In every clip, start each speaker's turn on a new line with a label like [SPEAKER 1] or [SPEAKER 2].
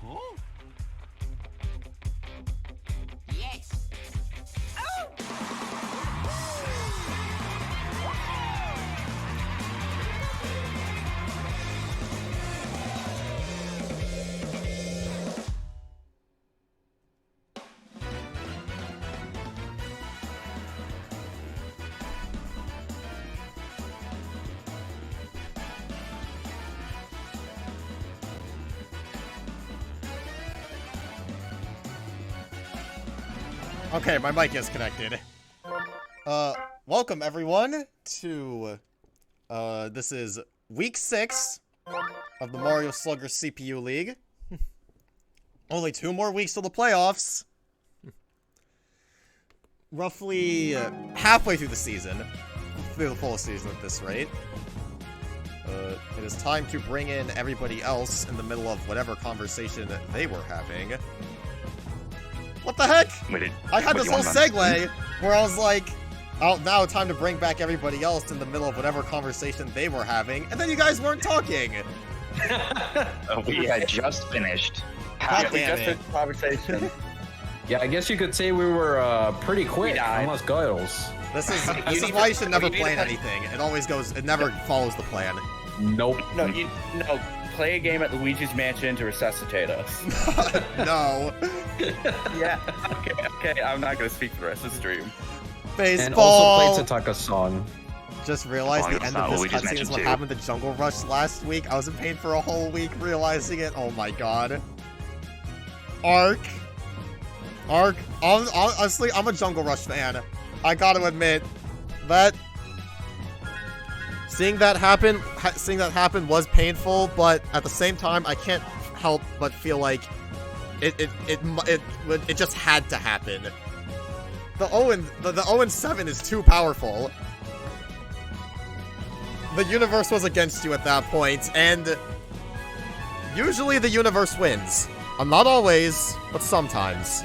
[SPEAKER 1] Huh?
[SPEAKER 2] Yes. Oh!
[SPEAKER 3] Okay, my mic is connected. Welcome everyone to, this is week 6 of the Mario Sluggers CPU League. Only 2 more weeks till the playoffs. Roughly halfway through the season. Through the full season at this rate. It is time to bring in everybody else in the middle of whatever conversation they were having. What the heck? I had this whole segue where I was like, oh, now time to bring back everybody else in the middle of whatever conversation they were having, and then you guys weren't talking.
[SPEAKER 4] We had just finished.
[SPEAKER 3] God
[SPEAKER 4] We
[SPEAKER 3] damn
[SPEAKER 4] just
[SPEAKER 3] it.
[SPEAKER 4] finished the conversation.
[SPEAKER 5] Yeah, I guess you could say we were pretty quick on Los Goyles.
[SPEAKER 3] This is why you should never plan anything. It always goes, it never follows the plan.
[SPEAKER 5] Nope.
[SPEAKER 4] No, play a game at Luigi's Mansion to resuscitate us.
[SPEAKER 3] No.
[SPEAKER 4] Yeah. Okay, I'm not gonna speak for the rest of the stream.
[SPEAKER 3] Baseball.
[SPEAKER 5] And also play Tataka's song.
[SPEAKER 3] Just realized the
[SPEAKER 4] it's
[SPEAKER 3] end
[SPEAKER 4] not
[SPEAKER 3] of this
[SPEAKER 4] Luigi's
[SPEAKER 3] cutscene is
[SPEAKER 4] Mansion
[SPEAKER 3] what
[SPEAKER 4] 2.
[SPEAKER 3] happened to Jungle Rush last week. I was in pain for a whole week realizing it. Oh my god. Ark. Honestly, I'm a Jungle Rush fan. I gotta admit that seeing that happen was painful, but at the same time, I can't help but feel like it just had to happen. The 0-7 is too powerful. The universe was against you at that point, and usually the universe wins. Not always, but sometimes.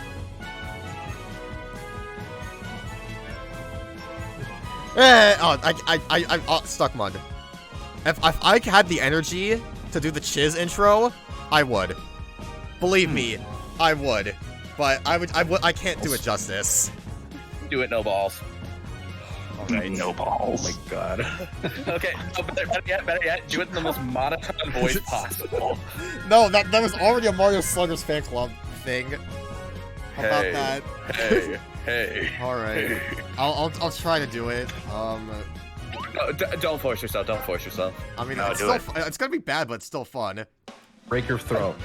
[SPEAKER 3] Stuck mud. If I had the energy to do the Chiz intro, I would. Believe me, I would. But I can't do it justice.
[SPEAKER 4] Do it, no balls.
[SPEAKER 3] Alright.
[SPEAKER 4] No balls.
[SPEAKER 5] Oh my god.
[SPEAKER 4] Okay, no, better yet, do it in the most monotone voice possible.
[SPEAKER 3] No, that was already a Mario Sluggers fan club thing. How about
[SPEAKER 4] Hey.
[SPEAKER 3] that?
[SPEAKER 4] Hey.
[SPEAKER 3] Alright.
[SPEAKER 4] Hey.
[SPEAKER 3] I'll try to do it.
[SPEAKER 4] No, don't force yourself. Don't force yourself.
[SPEAKER 3] I mean,
[SPEAKER 4] No,
[SPEAKER 3] it's
[SPEAKER 4] do
[SPEAKER 3] still it's gonna be bad, but it's still fun.
[SPEAKER 5] Break your throat.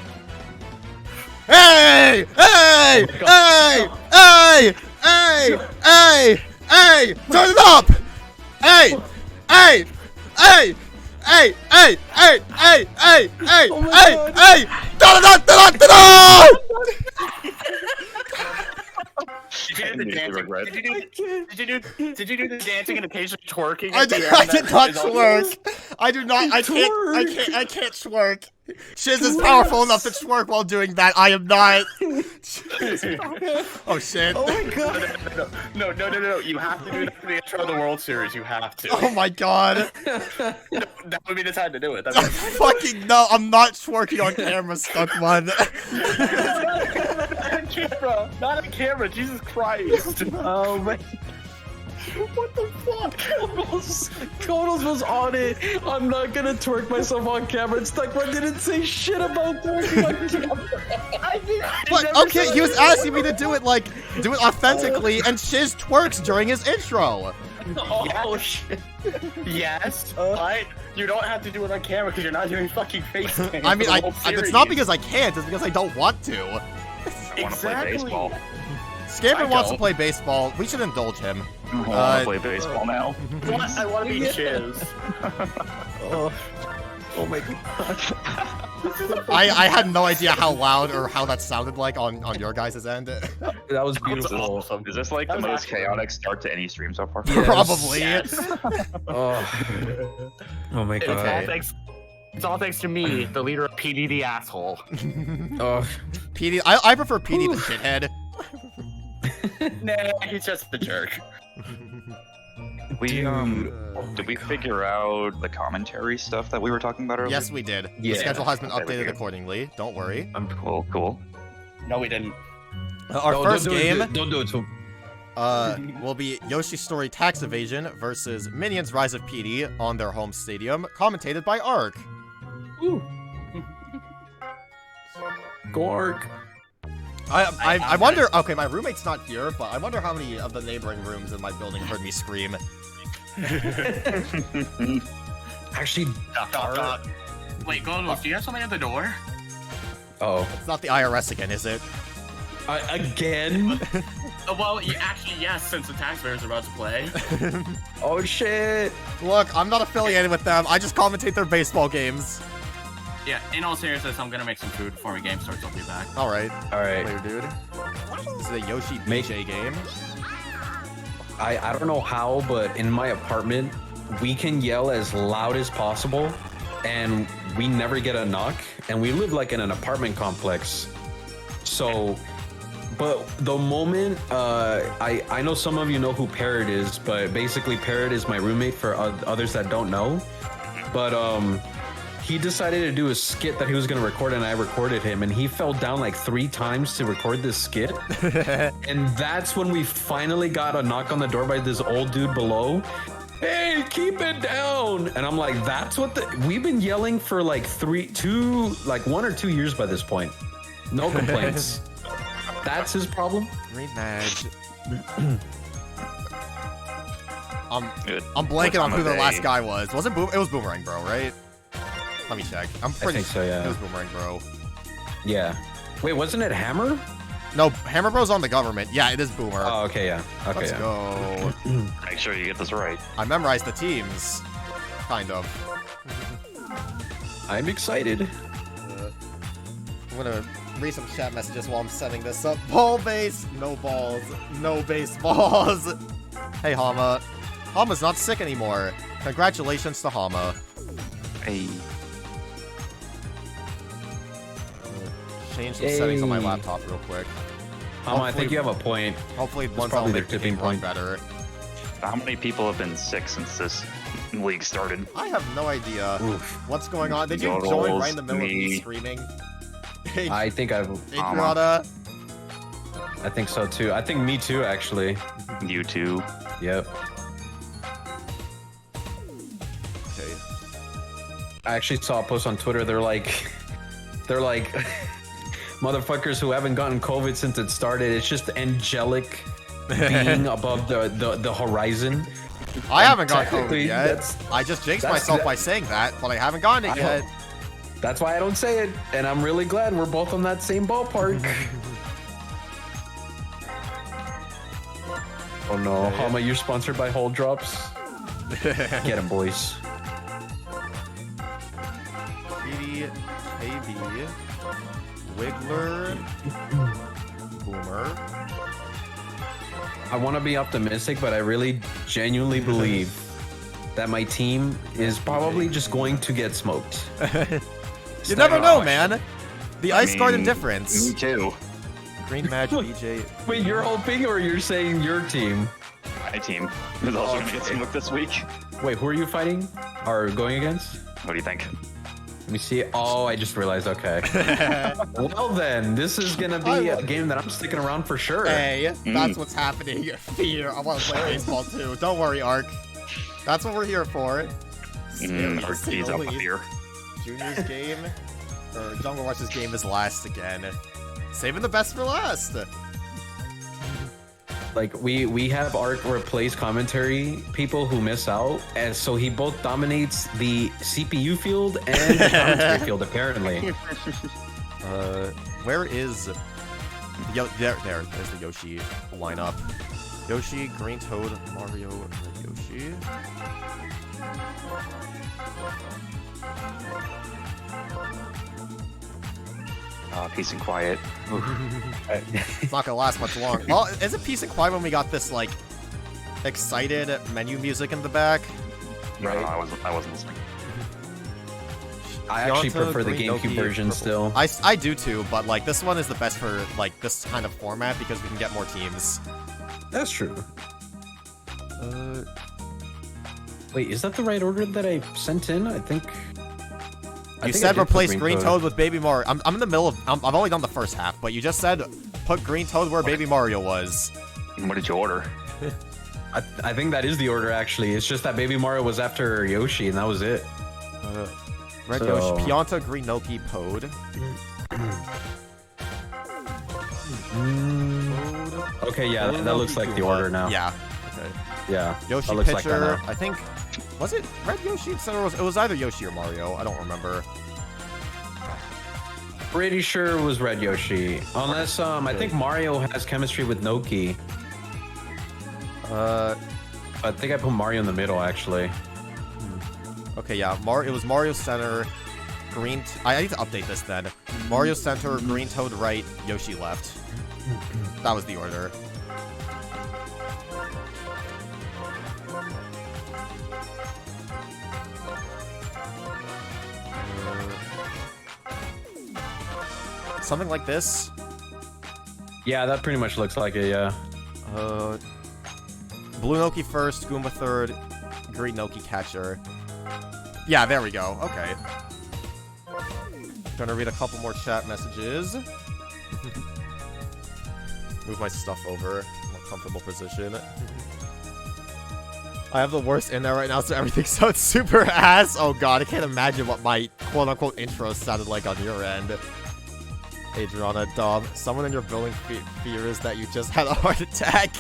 [SPEAKER 3] Hey! Hey! Hey! Hey! Hey! Hey! Hey! Turn it up! Hey! Hey! Hey! Hey! Hey! Hey! Hey! Hey! Hey!
[SPEAKER 5] Oh my
[SPEAKER 3] Hey!
[SPEAKER 5] God.
[SPEAKER 3] Hey! Da-da-da-da-da-da!
[SPEAKER 4] Did you do the dancing and occasional twerking?
[SPEAKER 3] I
[SPEAKER 4] at the
[SPEAKER 3] did
[SPEAKER 4] end?
[SPEAKER 3] not
[SPEAKER 4] Is all-
[SPEAKER 3] twerk. I do not. I can't twerk. Shiz is powerful enough to twerk while doing that. I am not. Oh shit.
[SPEAKER 5] Oh my god.
[SPEAKER 4] No. You have to do that for the intro of the World Series. You have to.
[SPEAKER 3] Oh my god.
[SPEAKER 4] That would be the time to do it.
[SPEAKER 3] Fucking no. I'm not twerking on camera, stuck one.
[SPEAKER 4] Not on camera. Jesus Christ.
[SPEAKER 5] Oh my.
[SPEAKER 4] What the fuck?
[SPEAKER 5] Kodals was on it. I'm not gonna twerk myself on camera. It's like I didn't say shit about twerking on camera.
[SPEAKER 3] But okay, he was asking me to do it authentically, and Shiz twerks during his intro.
[SPEAKER 4] Oh shit. Yes, but you don't have to do it on camera because you're not doing fucking face cam.
[SPEAKER 3] I mean, it's not because I can't. It's because I don't want to.
[SPEAKER 4] I
[SPEAKER 6] want to play baseball.
[SPEAKER 3] Scamper
[SPEAKER 4] I
[SPEAKER 3] wants to
[SPEAKER 4] don't.
[SPEAKER 3] play baseball. We should indulge him.
[SPEAKER 6] I want to play baseball now.
[SPEAKER 4] I want to be Chiz.
[SPEAKER 5] Oh my god.
[SPEAKER 3] I had no idea how loud or how that sounded like on your guys' end.
[SPEAKER 5] That was beautiful.
[SPEAKER 4] Awesome.
[SPEAKER 6] Is this like
[SPEAKER 4] That
[SPEAKER 6] the
[SPEAKER 4] was
[SPEAKER 6] most
[SPEAKER 4] actually-
[SPEAKER 6] chaotic start to any stream so far?
[SPEAKER 5] Yes.
[SPEAKER 3] Probably.
[SPEAKER 4] Yes.
[SPEAKER 5] Oh my god.
[SPEAKER 4] It's all thanks to me, the leader of PD the asshole.
[SPEAKER 5] Oh.
[SPEAKER 3] Petey, I prefer Petey the shithead.
[SPEAKER 4] Nah, he's just the jerk.
[SPEAKER 6] Did we figure out the commentary stuff that we were talking about earlier?
[SPEAKER 3] Yes, we did.
[SPEAKER 5] Yeah.
[SPEAKER 3] The schedule has been
[SPEAKER 6] Okay,
[SPEAKER 3] updated
[SPEAKER 6] good.
[SPEAKER 3] accordingly. Don't worry.
[SPEAKER 6] Cool.
[SPEAKER 4] No, we didn't.
[SPEAKER 3] Our first game
[SPEAKER 5] Don't do it to
[SPEAKER 3] will be Yoshi Story Tax Evasion versus Minions Rise of Petey on their home stadium, commentated by Ark.
[SPEAKER 5] Go Ark.
[SPEAKER 3] I wonder. Okay, my roommate's not here, but I wonder how many of the neighboring rooms in my building heard me scream.
[SPEAKER 5] Actually,
[SPEAKER 2] Wait, Golos, do you have something at the door?
[SPEAKER 5] oh,
[SPEAKER 3] It's not the IRS again, is it?
[SPEAKER 5] again?
[SPEAKER 2] Well, actually, yes, since the taxpayers are about to play.
[SPEAKER 5] Oh shit!
[SPEAKER 3] Look, I'm not affiliated with them. I just commentate their baseball games.
[SPEAKER 2] Yeah, in all seriousness, I'm gonna make some food before the game starts. I'll be back.
[SPEAKER 3] All right,
[SPEAKER 5] All right,
[SPEAKER 3] later, dude. This is a Yoshi
[SPEAKER 5] Make-
[SPEAKER 3] BJ game.
[SPEAKER 5] I don't know how, but in my apartment, we can yell as loud as possible, and we never get a knock. And we live like in an apartment complex, so. But the moment I know some of you know who Parrot is, but basically Parrot is my roommate for others that don't know. But he decided to do a skit that he was gonna record, and I recorded him, and he fell down like 3 times to record this skit. And that's when we finally got a knock on the door by this old dude below. Hey, keep it down! And I'm like, that's what we've been yelling for like 1 or 2 years by this point. No complaints. That's his problem.
[SPEAKER 3] Green Madge.
[SPEAKER 6] Good.
[SPEAKER 3] I'm blanking
[SPEAKER 6] What
[SPEAKER 3] on
[SPEAKER 6] time
[SPEAKER 3] who
[SPEAKER 6] of
[SPEAKER 3] the
[SPEAKER 6] day?
[SPEAKER 3] last guy was. Was it Boom? It was Boomerang Bro, right? Let me check. I'm pretty
[SPEAKER 5] think so, yeah.
[SPEAKER 3] It was Boomerang Bro.
[SPEAKER 5] Yeah. Wait, wasn't it Hammer?
[SPEAKER 3] No, Hammer Bro's on the government. Yeah, it is Boomer.
[SPEAKER 5] Oh, okay, yeah. Okay,
[SPEAKER 3] Let's
[SPEAKER 5] yeah.
[SPEAKER 3] go.
[SPEAKER 6] Make sure you get this right.
[SPEAKER 3] I memorized the teams. Kind of.
[SPEAKER 5] I'm excited.
[SPEAKER 3] I'm gonna read some chat messages while I'm setting this up. Ball base, no balls, no baseballs. Hey, Hama. Hama's not sick anymore. Congratulations to Hama.
[SPEAKER 6] Hey.
[SPEAKER 3] Change some settings on my
[SPEAKER 5] Hey.
[SPEAKER 3] laptop real quick.
[SPEAKER 5] I think you have a point.
[SPEAKER 3] Hopefully, once
[SPEAKER 5] probably
[SPEAKER 3] I'll
[SPEAKER 5] their
[SPEAKER 3] make the
[SPEAKER 5] tipping
[SPEAKER 3] game run
[SPEAKER 5] point.
[SPEAKER 3] better.
[SPEAKER 6] How many people have been sick since this league started?
[SPEAKER 3] I have no idea
[SPEAKER 5] Oof.
[SPEAKER 3] what's going on. Did you
[SPEAKER 6] Yodels,
[SPEAKER 3] join right in the middle of me
[SPEAKER 6] me.
[SPEAKER 3] screaming? Hey,
[SPEAKER 5] I think
[SPEAKER 3] hey, Grata.
[SPEAKER 5] I think so too. I think me too, actually.
[SPEAKER 6] You two.
[SPEAKER 5] Yep.
[SPEAKER 3] Okay.
[SPEAKER 5] I actually saw a post on Twitter. They're like, motherfuckers who haven't gotten COVID since it started. It's just angelic being above the horizon.
[SPEAKER 3] I haven't got COVID
[SPEAKER 5] Technically,
[SPEAKER 3] yet.
[SPEAKER 5] that's-
[SPEAKER 3] I just jinxed
[SPEAKER 5] that's-
[SPEAKER 3] myself
[SPEAKER 5] that-
[SPEAKER 3] by saying that, but I haven't gotten it
[SPEAKER 5] I
[SPEAKER 3] yet.
[SPEAKER 5] That's why I don't say it, and I'm really glad we're both on that same ballpark. Oh no, Hama, you're sponsored by Hold Drops. Get him, boys.
[SPEAKER 3] Petey, KB, Wiggler, Boomer.
[SPEAKER 5] I want to be optimistic, but I really genuinely believe that my team is probably just going to get smoked.
[SPEAKER 3] You never know,
[SPEAKER 6] gosh.
[SPEAKER 3] man. The Ice Garden difference.
[SPEAKER 6] Me too.
[SPEAKER 3] Green Madge, BJ.
[SPEAKER 5] Wait, you're hoping or you're saying your team?
[SPEAKER 6] My team is also going to get smoked this week.
[SPEAKER 5] Wait, who are you fighting or going against?
[SPEAKER 6] What do you think?
[SPEAKER 5] Let me see. Oh, I just realized. Okay. Well then, this is gonna be a game that I'm sticking around for sure.
[SPEAKER 3] Hey, that's what's happening. Fear. I want to play baseball too. Don't worry, Ark. That's what we're here for. Scary, to say
[SPEAKER 6] He's
[SPEAKER 3] the
[SPEAKER 6] up
[SPEAKER 3] least.
[SPEAKER 6] here.
[SPEAKER 3] Junior's game, or Jungle Rush's game is last again. Saving the best for last.
[SPEAKER 5] Like we have Ark replace commentary people who miss out, and so he both dominates the CPU field and the commentary field apparently.
[SPEAKER 3] Where is there's the Yoshi lineup. Yoshi, Green Toad, Mario, Yoshi.
[SPEAKER 6] Peace and quiet.
[SPEAKER 3] It's not gonna last much long. Well, is it peace and quiet when we got this like excited menu music in the back?
[SPEAKER 6] No, I wasn't listening.
[SPEAKER 5] I actually
[SPEAKER 3] Yonta,
[SPEAKER 5] prefer the
[SPEAKER 3] Green,
[SPEAKER 5] GameCube
[SPEAKER 3] Noki,
[SPEAKER 5] version
[SPEAKER 3] purple.
[SPEAKER 5] still.
[SPEAKER 3] I do too, but like this one is the best for like this kind of format because we can get more teams.
[SPEAKER 5] That's true. Wait, is that the right order that I sent in? I think I
[SPEAKER 3] said
[SPEAKER 5] did put
[SPEAKER 3] replace Green Toad with Baby Mario. I'm in the middle of. I've only done the first half, but you just said put Green Toad where Baby Mario was.
[SPEAKER 6] What did you order?
[SPEAKER 5] I think that is the order, actually. It's just that Baby Mario was after Yoshi, and that was it.
[SPEAKER 3] Red
[SPEAKER 5] So-
[SPEAKER 3] Yoshi, Pianta, Green Noki, Pode.
[SPEAKER 5] Okay, yeah,
[SPEAKER 3] Blue
[SPEAKER 5] that looks
[SPEAKER 3] Noki,
[SPEAKER 5] like the
[SPEAKER 3] Gula.
[SPEAKER 5] order now.
[SPEAKER 3] Yeah. Okay.
[SPEAKER 5] Yeah,
[SPEAKER 3] Yoshi
[SPEAKER 5] that looks
[SPEAKER 3] pitcher.
[SPEAKER 5] like that now.
[SPEAKER 3] I think was it Red Yoshi? It was either Yoshi or Mario. I don't remember.
[SPEAKER 5] Pretty sure it was Red Yoshi. Unless, I think Mario has chemistry with Noki. I think I put Mario in the middle, actually.
[SPEAKER 3] Okay, yeah. It was Mario Center, Green. I need to update this then. Mario Center, Green Toad right, Yoshi left. That was the order. Something like this.
[SPEAKER 5] Yeah, that pretty much looks like it, yeah.
[SPEAKER 3] Blue Noki first, Goomba third, Green Noki catcher. Yeah, there we go. Okay. Gonna read a couple more chat messages. Move my stuff over. More comfortable position. I have the worst in there right now, so everything sounds super ass. Oh god, I can't imagine what my quote-unquote intro sounded like on your end. Adriana, Dom, someone in your building fears that you just had a heart attack.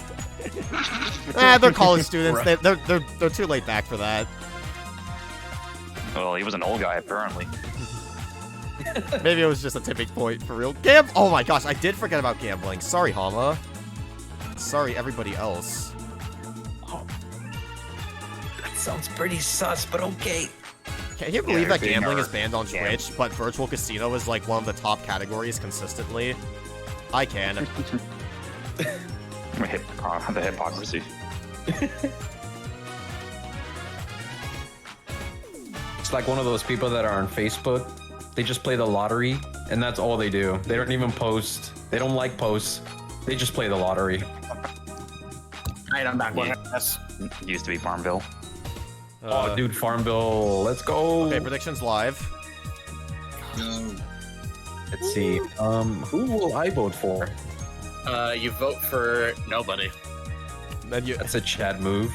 [SPEAKER 3] They're college students.
[SPEAKER 6] Right.
[SPEAKER 3] They're too late back for that.
[SPEAKER 6] Well, he was an old guy, apparently.
[SPEAKER 3] Maybe it was just a tipping point for real. Oh my gosh, I did forget about gambling. Sorry, Hama. Sorry, everybody else.
[SPEAKER 5] That sounds pretty sus, but okay.
[SPEAKER 3] Can you believe that
[SPEAKER 6] being
[SPEAKER 3] gambling
[SPEAKER 6] our-
[SPEAKER 3] is banned on
[SPEAKER 6] yeah.
[SPEAKER 3] Twitch, but virtual casino is like one of the top categories consistently? I can.
[SPEAKER 6] The hypocrisy.
[SPEAKER 5] It's like one of those people that are on Facebook. They just play the lottery, and that's all they do. They don't even post. They don't like posts. They just play the lottery.
[SPEAKER 4] Alright, I'm back.
[SPEAKER 6] Yeah.
[SPEAKER 4] Yes.
[SPEAKER 6] Used to be Farmville.
[SPEAKER 5] Oh, dude, Farmville. Let's go.
[SPEAKER 3] Okay, predictions live.
[SPEAKER 5] Let's see. Who will I vote for?
[SPEAKER 4] You vote for nobody.
[SPEAKER 3] Then you.
[SPEAKER 5] That's a Chad move.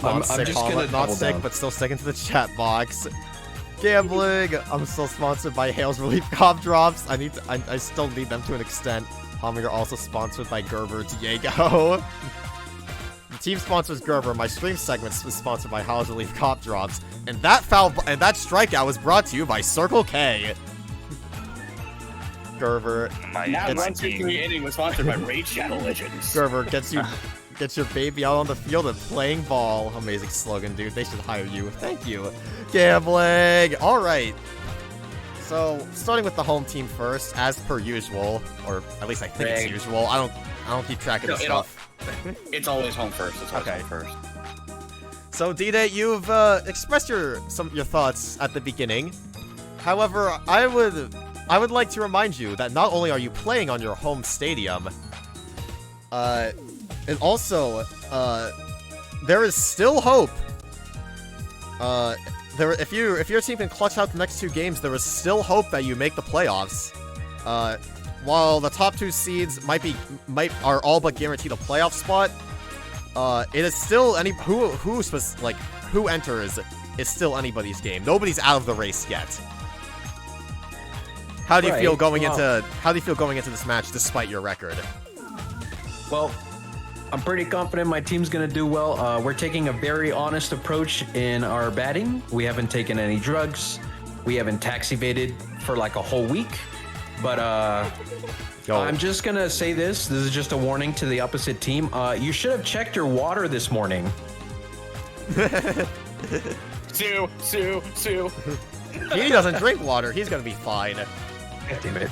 [SPEAKER 3] Not
[SPEAKER 5] I'm
[SPEAKER 3] sick,
[SPEAKER 5] just
[SPEAKER 3] Hama,
[SPEAKER 5] gonna
[SPEAKER 3] not
[SPEAKER 5] double
[SPEAKER 3] sick,
[SPEAKER 5] down.
[SPEAKER 3] but still sticking to the chat box. Gambling. I'm still sponsored by Hale's Relief Cough Drops. I still need them to an extent. Hama, you're also sponsored by Gerber Diego. The team sponsors Gerber. My stream segment is sponsored by Hale's Relief Cough Drops. And that strikeout was brought to you by Circle K. Gerber.
[SPEAKER 6] My
[SPEAKER 4] Now,
[SPEAKER 3] It's-
[SPEAKER 4] 1, 2, 3 inning was sponsored by Raid Shadow Legends.
[SPEAKER 3] Gerber gets your baby out on the field and playing ball. Amazing slogan, dude. They should hire you. Thank you. Gambling. All right. So starting with the home team first, as per usual, or at least I think it's
[SPEAKER 5] Greg.
[SPEAKER 3] usual. I don't keep track of this
[SPEAKER 4] No,
[SPEAKER 3] stuff.
[SPEAKER 4] It's always home first. It's always
[SPEAKER 3] Okay.
[SPEAKER 4] home first.
[SPEAKER 3] So D-Day, you've expressed your thoughts at the beginning. However, I would like to remind you that not only are you playing on your home stadium, and also there is still hope. If your team can clutch out the next 2 games, there is still hope that you make the playoffs. While the top 2 seeds are all but guaranteed a playoff spot, it is still who enters is still anybody's game. Nobody's out of the race yet. How do you feel going into this match despite your record?
[SPEAKER 5] Well, I'm pretty confident my team's gonna do well. We're taking a very honest approach in our batting. We haven't taken any drugs. We haven't tax evaded for like a whole week. But I'm just gonna say this. This is just a warning to the opposite team. You should have checked your water this morning.
[SPEAKER 4] Sue.
[SPEAKER 3] He doesn't drink water. He's gonna be fine.
[SPEAKER 5] God damn it.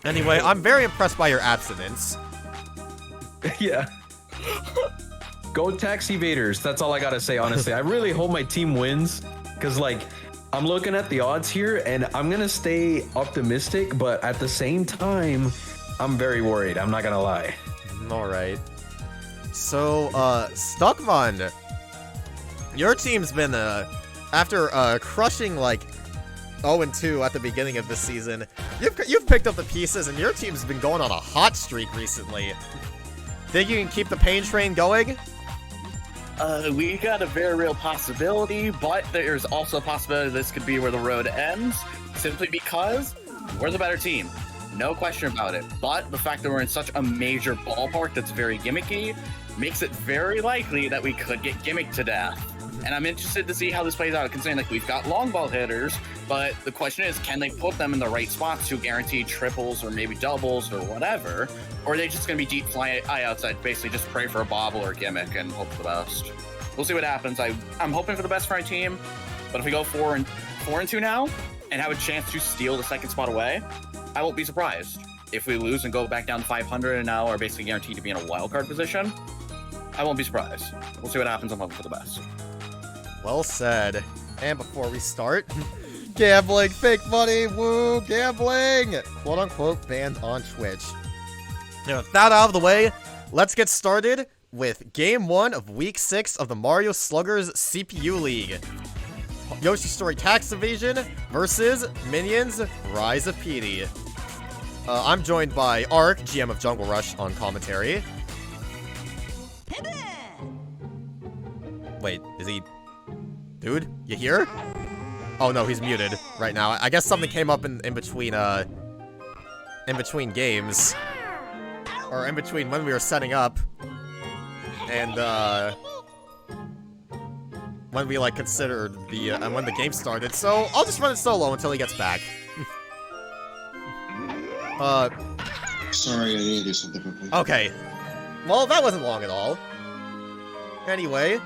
[SPEAKER 3] Anyway, I'm very impressed by your abstinence.
[SPEAKER 5] Yeah. Go tax evaders. That's all I gotta say, honestly. I really hope my team wins. Because, like, I'm looking at the odds here, and I'm gonna stay optimistic, but at the same time, I'm very worried. I'm not gonna lie.
[SPEAKER 3] All right. So, Stuckman, your team's been, after crushing, like, 0-2 at the beginning of this season, you've picked up the pieces, and your team's been going on a hot streak recently. Think you can keep the pain train going?
[SPEAKER 4] We got a very real possibility, but there's also a possibility this could be where the road ends, simply because we're the better team. No question about it. But the fact that we're in such a major ballpark that's very gimmicky makes it very likely that we could get gimmicked to death. And I'm interested to see how this plays out, considering like we've got long ball hitters, but the question is, can they put them in the right spots to guarantee triples or maybe doubles or whatever? Or are they just going to be deep fly outside, basically just pray for a bobble or gimmick and hope for the best? We'll see what happens. I'm hoping for the best for our team, but if we go 4-2 now and have a chance to steal the second spot away, I won't be surprised. If we lose and go back down to 500 and now are basically guaranteed to be in a wild card position, I won't be surprised. We'll see what happens. I'm hoping for the best.
[SPEAKER 3] Well said. And before we start, gambling, fake money, woo, gambling, quote-unquote banned on Twitch. Now, with that out of the way, let's get started with Game 1 of Week 6 of the Mario Sluggers CPU League. Yoshi Story Tax Evasion versus Minions Rise of Petey. I'm joined by Ark, GM of Jungle Rush, on commentary. Wait, is he... Dude, you here? Oh no, he's muted right now. I guess something came up in between games. Or in between when we were setting up. And, when we, like, considered the, and when the game started. So, I'll just run it solo until he gets back.
[SPEAKER 1] Sorry, I need to do something quickly.
[SPEAKER 3] Okay. Well, that wasn't long at all. Anyway,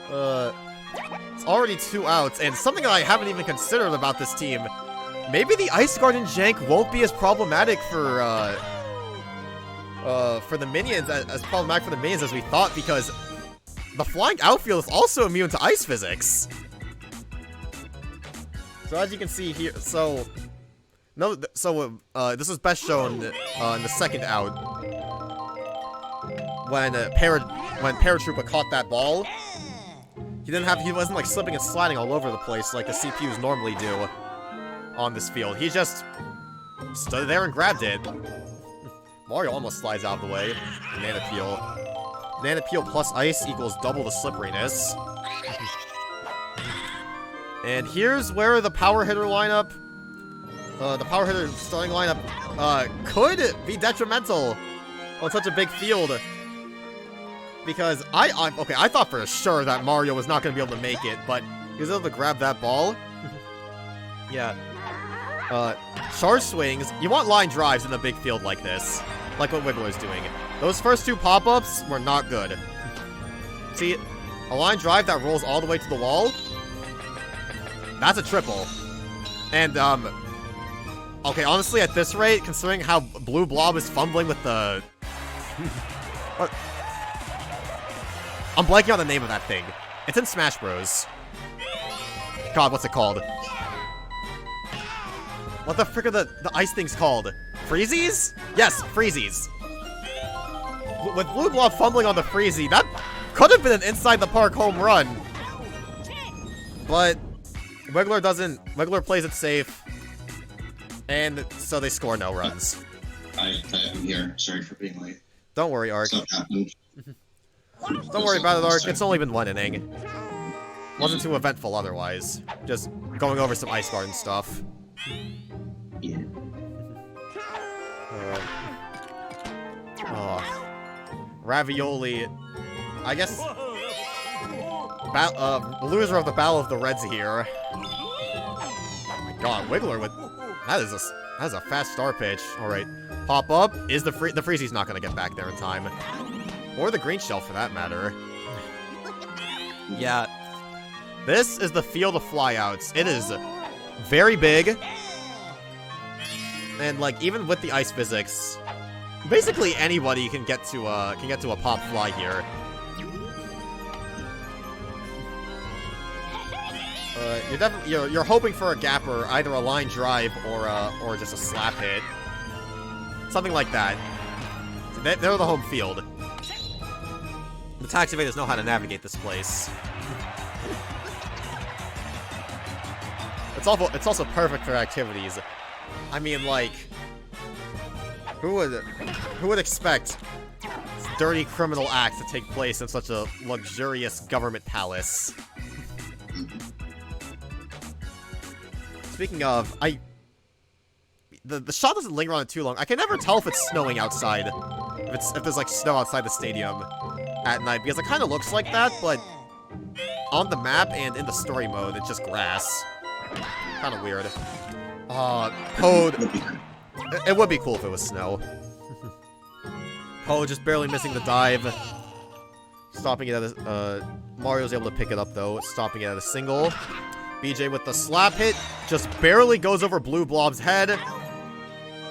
[SPEAKER 3] it's already 2 outs, and something that I haven't even considered about this team. Maybe the Ice Garden jank won't be as problematic for the minions, as problematic for the minions as we thought, because the flying outfield is also immune to ice physics. So as you can see here, this was best shown in the second out when Paratroopa caught that ball. He wasn't like slipping and sliding all over the place like the CPUs normally do on this field. He just stood there and grabbed it. Mario almost slides out of the way. Banana Peel. Banana Peel plus ice equals double the slipperiness. And here's where the power hitter lineup, the power hitter starting lineup, could be detrimental on such a big field. Because I thought for sure that Mario was not going to be able to make it, but he was able to grab that ball. Yeah. Charge swings. You want line drives in a big field like this, like what Wiggler's doing. Those first 2 pop-ups were not good. See, a line drive that rolls all the way to the wall, that's a triple. And, okay, honestly, at this rate, considering how Blue Blob is fumbling with the... I'm blanking on the name of that thing. It's in Smash Bros. God, what's it called? What the frick are the ice things called? Freezies? Yes, Freezies. With Blue Blob fumbling on the Freezy, that could have been an inside-the-park home run. But Wiggler plays it safe. And so they score no runs.
[SPEAKER 1] I'm here. Sorry for being late.
[SPEAKER 3] Don't worry, Ark.
[SPEAKER 1] Stuff happened.
[SPEAKER 3] Don't worry about it, Ark. It's only been 1 inning. Wasn't too eventful otherwise. Just going over some Ice Garden stuff.
[SPEAKER 1] Yeah.
[SPEAKER 3] Ravioli. I guess... loser of the Battle of the Reds here. Oh my god, Wiggler with... That is a fast star pitch. Alright. Pop up. Is the Freezy's not gonna get back there in time. Or the green shell, for that matter. Yeah. This is the field of flyouts. It is very big. And, like, even with the ice physics, basically anybody can get to a pop fly here. You're hoping for a gapper, either a line drive or just a slap hit. Something like that. They're the home field. The tax evaders know how to navigate this place. also perfect for activities. I mean, like, who would expect this dirty criminal act to take place in such a luxurious government palace? Speaking of, the shot doesn't linger on it too long. I can never tell if it's snowing outside, if there's like snow outside the stadium at night, because it kind of looks like that, but on the map and in the story mode, it's just grass. Kind of weird. Code. It would be cool if it was snow. Poe just barely missing the dive. Stopping it at a... Mario's able to pick it up, though. Stopping it at a single. BJ with the slap hit. Just barely goes over Blue Blob's head.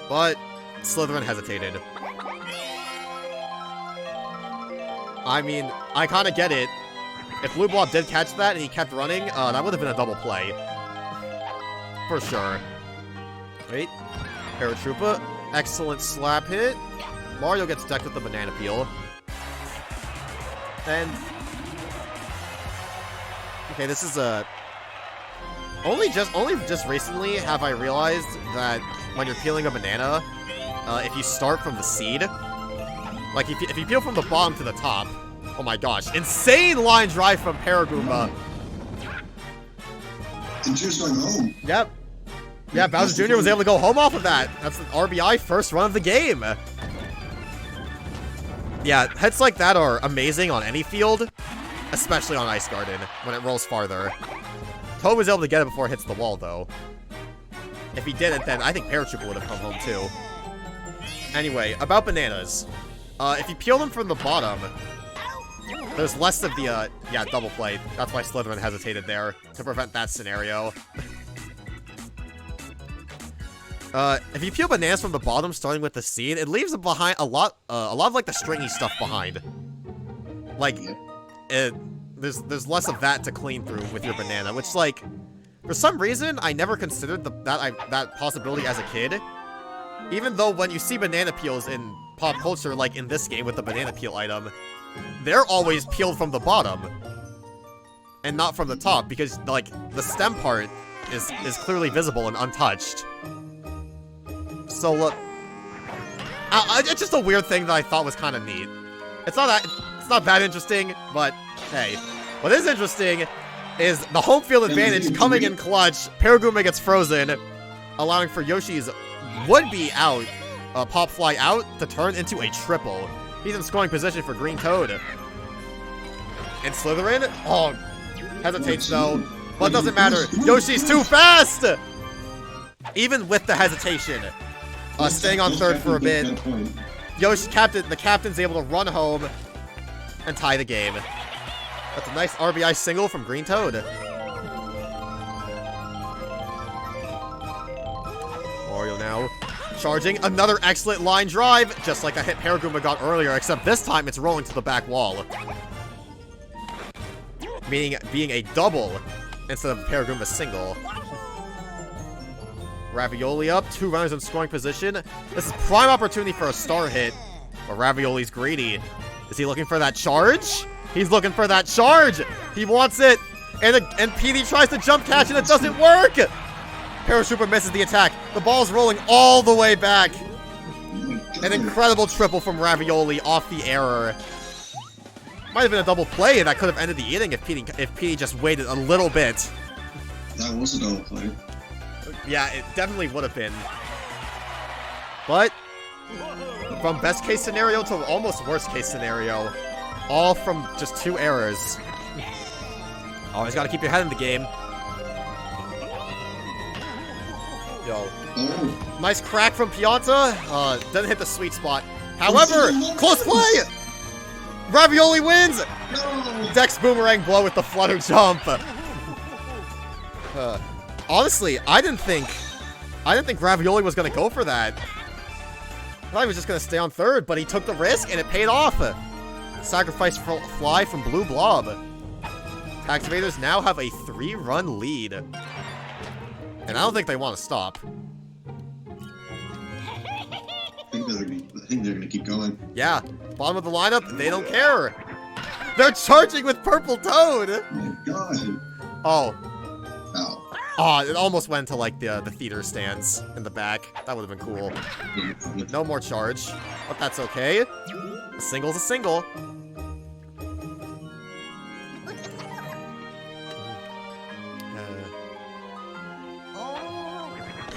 [SPEAKER 3] But Slytherin hesitated. I mean, I kind of get it. If Blue Blob did catch that and he kept running, that would have been a double play. For sure. Wait. Paratroopa. Excellent slap hit. Mario gets decked with the banana peel. And... okay, this is a... Only just recently have I realized that when you're peeling a banana, if you start from the seed, like if you peel from the bottom to the top, oh my gosh, insane line drive from Paragoomba.
[SPEAKER 1] And Juice going home.
[SPEAKER 3] Yep. Yeah, Bowser Jr. was able to go home off of that. That's an RBI first run of the game. Yeah, hits like that are amazing on any field, especially on Ice Garden, when it rolls farther. Toad was able to get it before it hits the wall, though. If he didn't, then I think Paratrooper would have come home, too. Anyway, about bananas. If you peel them from the bottom, there's less of the, yeah, double play. That's why Slytherin hesitated there, to prevent that scenario. If you peel bananas from the bottom, starting with the seed, it leaves behind a lot of, like, the stringy stuff behind. Like, there's less of that to clean through with your banana, which, like, for some reason, I never considered that possibility as a kid. Even though when you see banana peels in pop culture, like in this game with the banana peel item, they're always peeled from the bottom. And not from the top, because, like, the stem part is clearly visible and untouched. So, look, it's just a weird thing that I thought was kind of neat. It's not that interesting, but hey. What is interesting is the home field advantage coming in clutch. Paragoomba gets frozen, allowing for Yoshi's would-be out, pop fly out, to turn into a triple. He's in scoring position for Green Toad. And Slytherin, hesitates though, but it doesn't matter. Yoshi's too fast! Even with the hesitation, staying on third for a bit, the captain's able to run home and tie the game. That's a nice RBI single from Green Toad. Mario now charging. Another excellent line drive, just like that hit Paragoomba got earlier, except this time it's rolling to the back wall. Meaning being a double instead of Paragoomba's single. Ravioli up, 2 runners in scoring position. This is prime opportunity for a star hit, but Ravioli's greedy. Is he looking for that charge? He's looking for that charge! He wants it! And Petey tries to jump catch and it doesn't work! Paratrooper misses the attack. The ball's rolling all the way back. An incredible triple from Ravioli off the error. Might have been a double play that could have ended the inning if Petey just waited a little bit.
[SPEAKER 1] That was a double play.
[SPEAKER 3] Yeah, it definitely would have been. But from best case scenario to almost worst case scenario, all from just 2 errors. Always gotta keep your head in the game. Yo. Nice crack from Pianta. Doesn't hit the sweet spot. However, close play! Ravioli wins! Dex Boomerang blow with the flutter jump. Honestly, I didn't think Ravioli was gonna go for that. I thought he was just gonna stay on third, but he took the risk and it paid off. Sacrifice fly from Blue Blob. Activators now have a 3-run lead. And I don't think they want to stop.
[SPEAKER 1] I think they're gonna keep going.
[SPEAKER 3] Yeah, bottom of the lineup, they don't care. They're charging with Purple Toad.
[SPEAKER 1] Oh my god.
[SPEAKER 3] Oh.
[SPEAKER 1] Ow.
[SPEAKER 3] Oh, it almost went to like the theater stands in the back. That would have been cool. No more charge, but that's okay. A single's a single.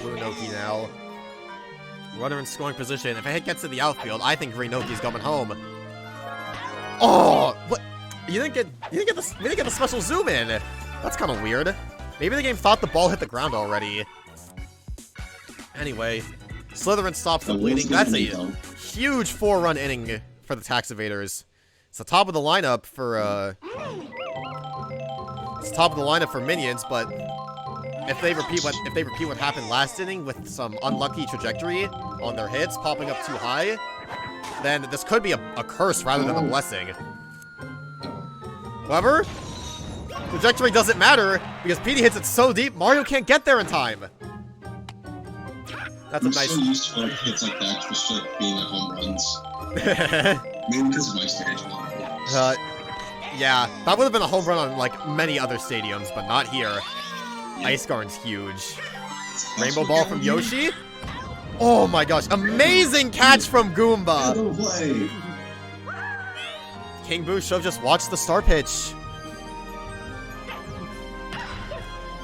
[SPEAKER 3] Blue Noki now. Runner in scoring position. If a hit gets to the outfield, I think Green Noki's coming home. Oh, what? We didn't get the special zoom in. That's kind of weird. Maybe the game thought the ball hit the ground already. Anyway, Slytherin stops the bleeding. That's a huge 4-run inning for the Tax Evaders. It's the top of the lineup for Minions, but if they repeat what happened last inning with some unlucky trajectory on their hits, popping up too high, then this could be a curse rather than a blessing. However, trajectory doesn't matter because Petey hits it so deep, Mario can't get there in time. That's a nice.
[SPEAKER 1] I'm so used to hits like that just like being like home runs. Maybe because of my stage.
[SPEAKER 3] Yeah, that would have been a home run on like many other stadiums, but not here. Ice Garden's huge. Rainbow ball from Yoshi. Oh my gosh, amazing catch from Goomba. King Boo should have just watched the star pitch.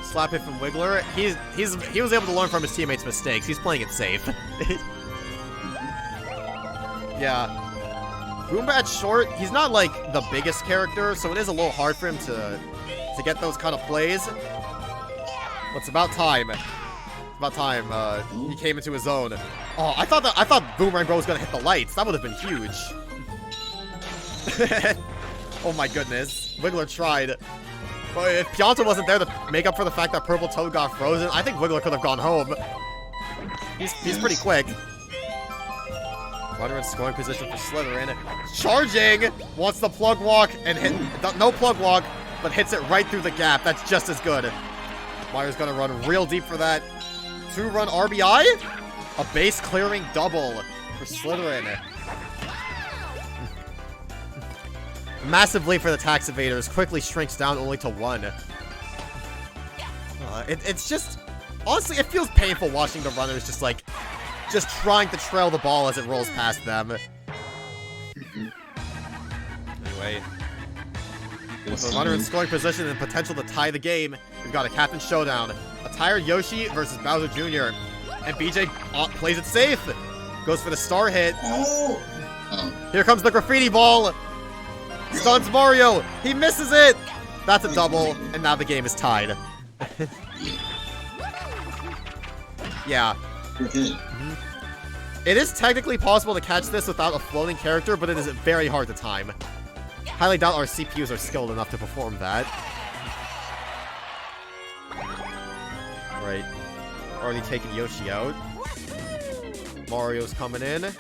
[SPEAKER 3] Slap hit from Wiggler. He was able to learn from his teammates' mistakes. He's playing it safe. Yeah. Goomba at short, he's not like the biggest character, so it is a little hard for him to get those kind of plays. But it's about time. It's about time he came into his own. Oh, I thought Boomerang Bro was gonna hit the lights. That would have been huge. Oh my goodness. Wiggler tried. But if Pianta wasn't there to make up for the fact that Purple Toad got frozen, I think Wiggler could have gone home. He's pretty quick. Runner in scoring position for Slytherin. Charging! Wants the plug walk and hit. No plug walk, but hits it right through the gap. That's just as good. Mario's gonna run real deep for that 2-run RBI? A base clearing double for Slytherin. Massive lead for the Tax Evaders, quickly shrinks down only to 1. It's just, honestly, it feels painful watching the runners just trying to trail the ball as it rolls past them. Anyway, with the runner in scoring position and potential to tie the game, we've got a Captain Showdown. A tired Yoshi versus Bowser Jr. And BJ plays it safe. Goes for the star hit. Here comes the graffiti ball. Stuns Mario! He misses it! That's a double, and now the game is tied. Yeah. It is technically possible to catch this without a floating character, but it is very hard to time. Highly doubt our CPUs are skilled enough to perform that. Right. Already taken Yoshi out. Mario's coming in.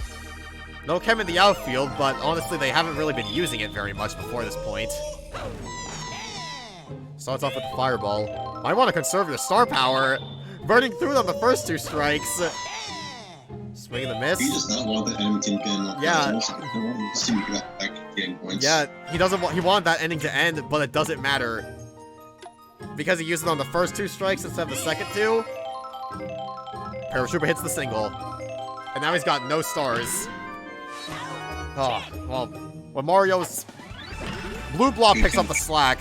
[SPEAKER 3] No chem in the outfield, but honestly, they haven't really been using it very much before this point. Starts off with the fireball. I want to conserve your star power. Burning through on the first 2 strikes. Swing and the miss.
[SPEAKER 1] He does not want the enemy team getting up.
[SPEAKER 3] Yeah.
[SPEAKER 1] Points.
[SPEAKER 3] Yeah, he doesn't want. He wanted that ending to end, but it doesn't matter because he used it on the first 2 strikes instead of the second 2. Paratrooper hits the single, and now he's got no stars. Oh, well, when Mario's blue block picks up the slack,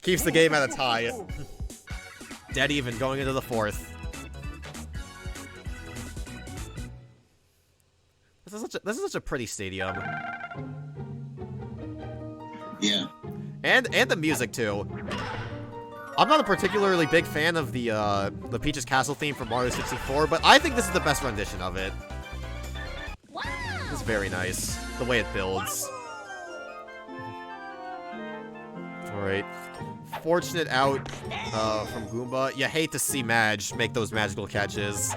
[SPEAKER 3] keeps the game at a tie. Dead even going into the 4th. This is such a pretty stadium.
[SPEAKER 1] Yeah.
[SPEAKER 3] And the music too. I'm not a particularly big fan of the Peach's Castle theme from Mario 64, but I think this is the best rendition of it. It's very nice, the way it builds. Alright. Fortunate out from Goomba. You hate to see Madge make those magical catches.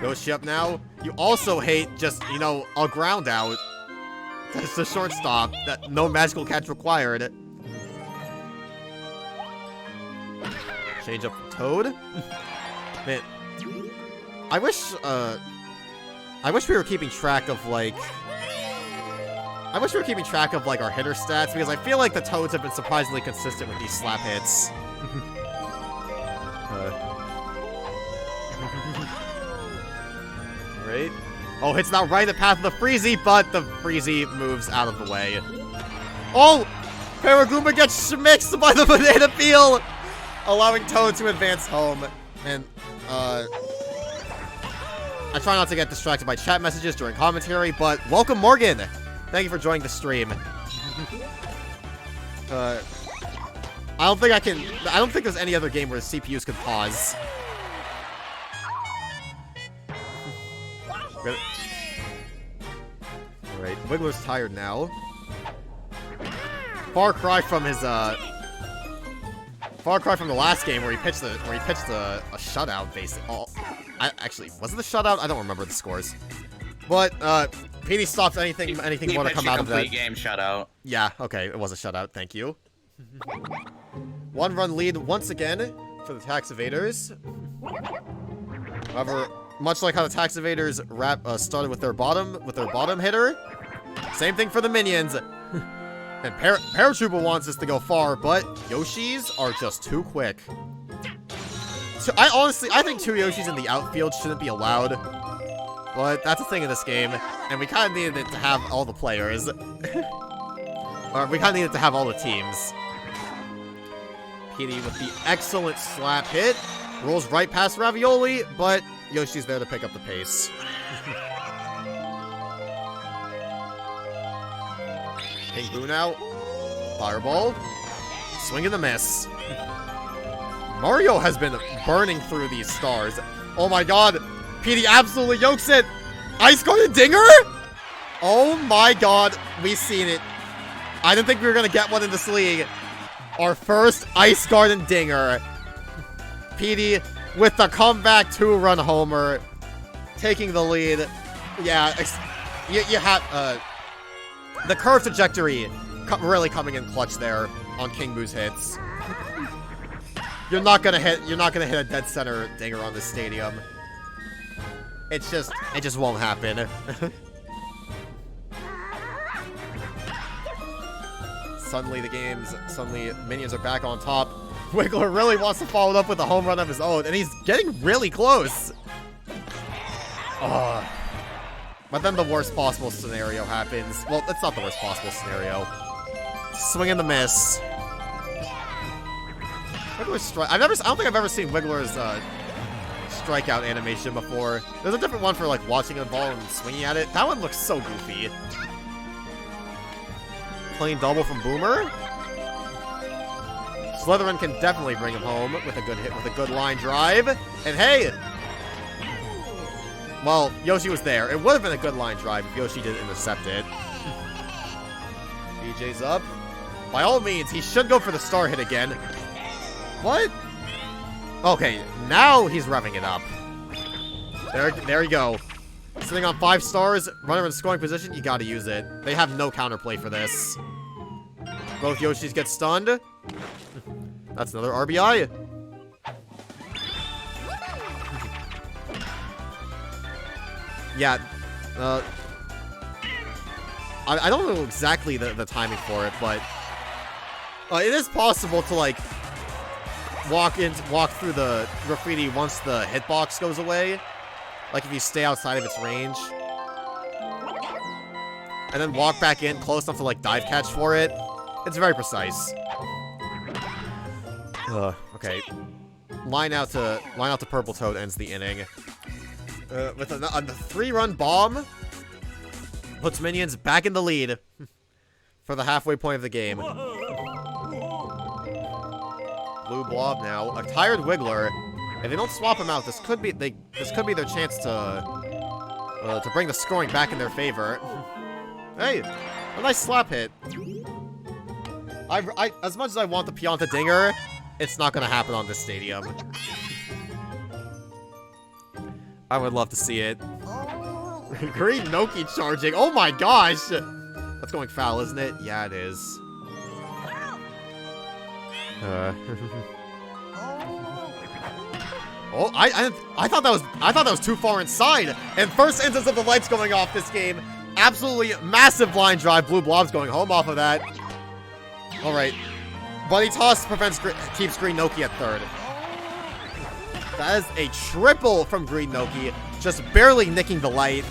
[SPEAKER 3] Yoshi up now. You also hate just, you know, a ground out. That's the shortstop. That no magical catch required. Change up for Toad. Man, I wish we were keeping track of like our hitter stats, because I feel like the Toads have been surprisingly consistent with these slap hits. Right? Oh, hits not right in the path of the Freezy, but the Freezy moves out of the way. Oh! Paragoomba gets schmixed by the banana peel! Allowing Toad to advance home. And, I try not to get distracted by chat messages during commentary, but welcome, Morgan! Thank you for joining the stream. I don't think there's any other game where the CPUs could pause. Alright, Wiggler's tired now. Far cry from his, far cry from the last game where he pitched a shutout, basically. Oh, actually, was it a shutout? I don't remember the scores. But, Petey stopped anything want to come out of that.
[SPEAKER 4] Game shutout.
[SPEAKER 3] Yeah, okay, it was a shutout, thank you. 1-run lead once again for the Tax Evaders. However, much like how the Tax Evaders started with their bottom hitter, same thing for the minions. And Paratrooper wants us to go far, but Yoshis are just too quick. So I think 2 Yoshis in the outfield shouldn't be allowed. But that's a thing in this game, and we kind of needed it to have all the players. Or we kind of needed to have all the teams. Petey with the excellent slap hit. Rolls right past Ravioli, but Yoshi's there to pick up the pace. King Boo now. Fireball. Swing and a miss. Mario has been burning through these stars. Oh my god. Petey absolutely yokes it. Ice Garden Dinger? Oh my god. We've seen it. I didn't think we were going to get one in this league. Our first Ice Garden Dinger. Petey with the comeback 2-run homer. Taking the lead. Yeah, you have... the curve trajectory really coming in clutch there on King Boo's hits. You're not gonna hit a dead center dinger on this stadium. It just won't happen. Suddenly minions are back on top. Wiggler really wants to follow it up with a home run of his own, and he's getting really close. Oh. But then the worst possible scenario happens. Well, it's not the worst possible scenario. Swing and the miss. Wiggler's strike. I don't think I've ever seen Wiggler's strikeout animation before. There's a different one for like watching a ball and swinging at it. That one looks so goofy. Clean double from Boomer. Slytherin can definitely bring him home with a good hit, with a good line drive. And hey! Well, Yoshi was there. It would have been a good line drive if Yoshi didn't intercept it. BJ's up. By all means, he should go for the star hit again. What? Okay, now he's revving it up. There you go. Sitting on 5 stars, runner in scoring position, you gotta use it. They have no counterplay for this. Both Yoshis get stunned. That's another RBI. Yeah, I don't know exactly the timing for it, but it is possible to like walk through the graffiti once the hitbox goes away, like if you stay outside of its range, and then walk back in close enough to like dive catch for it. It's very precise. Okay, line out to Purple Toad ends the inning. With a 3-run bomb, puts minions back in the lead for the halfway point of the game. Blue Blob now, a tired Wiggler. If they don't swap him out, this could be their chance to bring the scoring back in their favor. Hey, a nice slap hit. As much as I want the Pianta Dinger, it's not gonna happen on this stadium. I would love to see it. Green Noki charging. Oh my gosh! That's going foul, isn't it? Yeah, it is. Oh, I thought that was too far inside. And first instance of the lights going off this game. Absolutely massive line drive. Blue Blob's going home off of that. All right. Buddy toss keeps Green Noki at third. That is a triple from Green Noki, just barely nicking the light.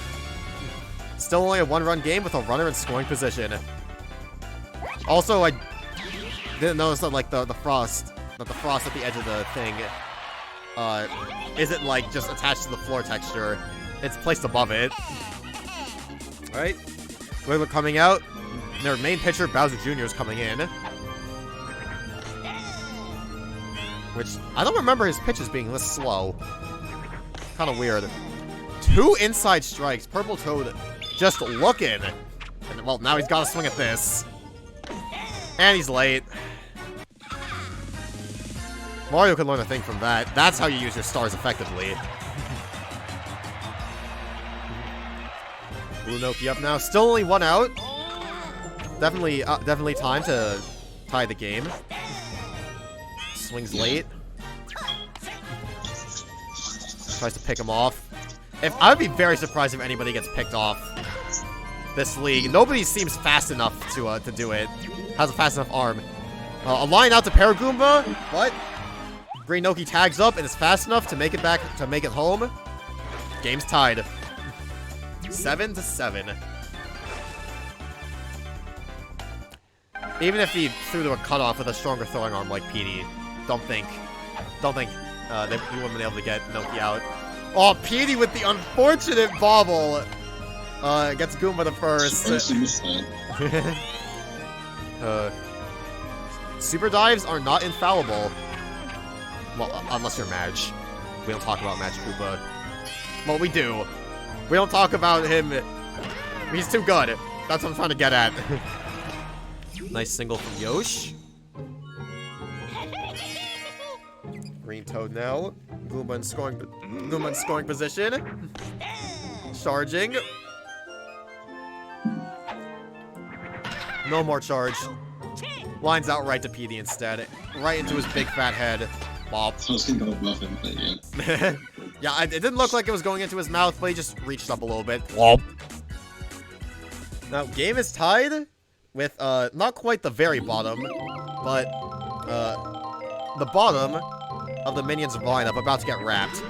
[SPEAKER 3] Still only a 1-run game with a runner in scoring position. Also, I didn't notice that like the frost at the edge of the thing isn't like just attached to the floor texture. It's placed above it. Alright. Wiggler coming out. Their main pitcher, Bowser Jr. is coming in. Which, I don't remember his pitches being this slow. Kind of weird. 2 inside strikes. Purple Toad just looking. And, well, now he's got to swing at this. And he's late. Mario can learn a thing from that. That's how you use your stars effectively. Blue Noki up now. Still only 1 out. Definitely time to tie the game. Swings late. Tries to pick him off. I would be very surprised if anybody gets picked off this league. Nobody seems fast enough to do it. Has a fast enough arm. A line out to Paragoomba. What? Green Noki tags up and is fast enough to make it back to make it home. Game's tied. 7-7. Even if he threw to a cutoff with a stronger throwing arm like Petey, don't think that he wouldn't have been able to get Noki out. Oh, Petey with the unfortunate bobble. Gets Goomba the first. Super dives are not infallible. Well, unless you're Madge. We don't talk about Madge Koopa. Well, we do. We don't talk about him. He's too good. That's what I'm trying to get at. Nice single from Yoshi. Green Toad now. Goomba in scoring position. Charging. No more charge. Lines out right to Petey instead. Right into his big fat head. Bop.
[SPEAKER 1] I was gonna go bluff him, but yeah.
[SPEAKER 3] Yeah, it didn't look like it was going into his mouth, but he just reached up a little bit. Womp. Now, game is tied with, not quite the very bottom, but, the bottom of the minions lineup about to get wrapped.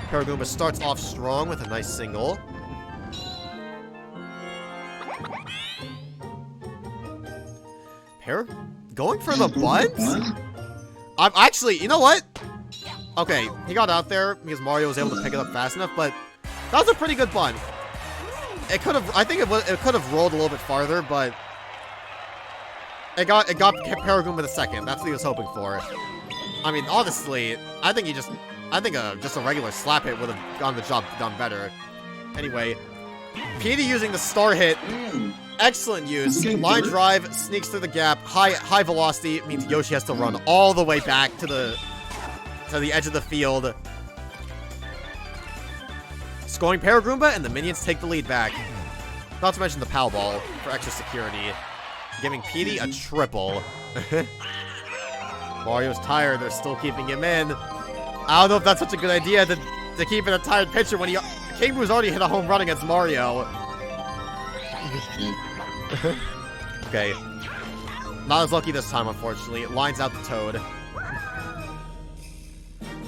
[SPEAKER 3] Paragoomba starts off strong with a nice single. Going for the bunt? I'm actually, you know what? Okay, he got out there because Mario was able to pick it up fast enough, but that was a pretty good bunt. It could have, I think it could have rolled a little bit farther, but it got Paragoomba the second. That's what he was hoping for. I mean, honestly, I think just a regular slap hit would have gotten the job done better. Anyway, Petey using the star hit. Excellent use. Line drive, sneaks through the gap. High velocity means Yoshi has to run all the way back to the edge of the field. Scoring Paragoomba, and the minions take the lead back. Not to mention the Pow Ball for extra security. Giving Petey a triple. Mario's tired, they're still keeping him in. I don't know if that's such a good idea to keep in a tired pitcher when King Boo's already hit a home run against Mario. Okay. Not as lucky this time, unfortunately. It lines out the Toad.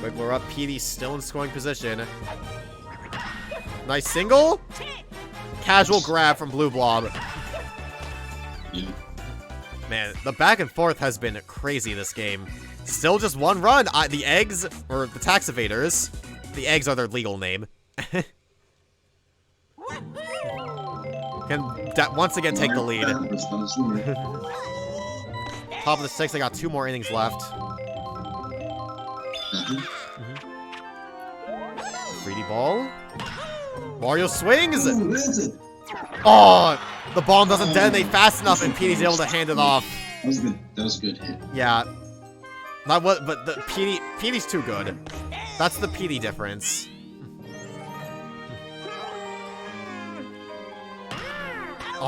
[SPEAKER 3] Wiggler up. Petey still in scoring position. Nice single. Casual grab from Blue Blob. Man, the back and forth has been crazy this game. Still just 1 run. The eggs, or the tax evaders. The eggs are their legal name. Can once again take the lead. Top of the 6th, they got 2 more innings left. 3D ball. Mario swings! Oh! The bomb doesn't detonate fast enough and Petey's able to hand it off.
[SPEAKER 1] That was good. That was a good hit.
[SPEAKER 3] Yeah. Not what, but the Petey's too good. That's the Petey difference.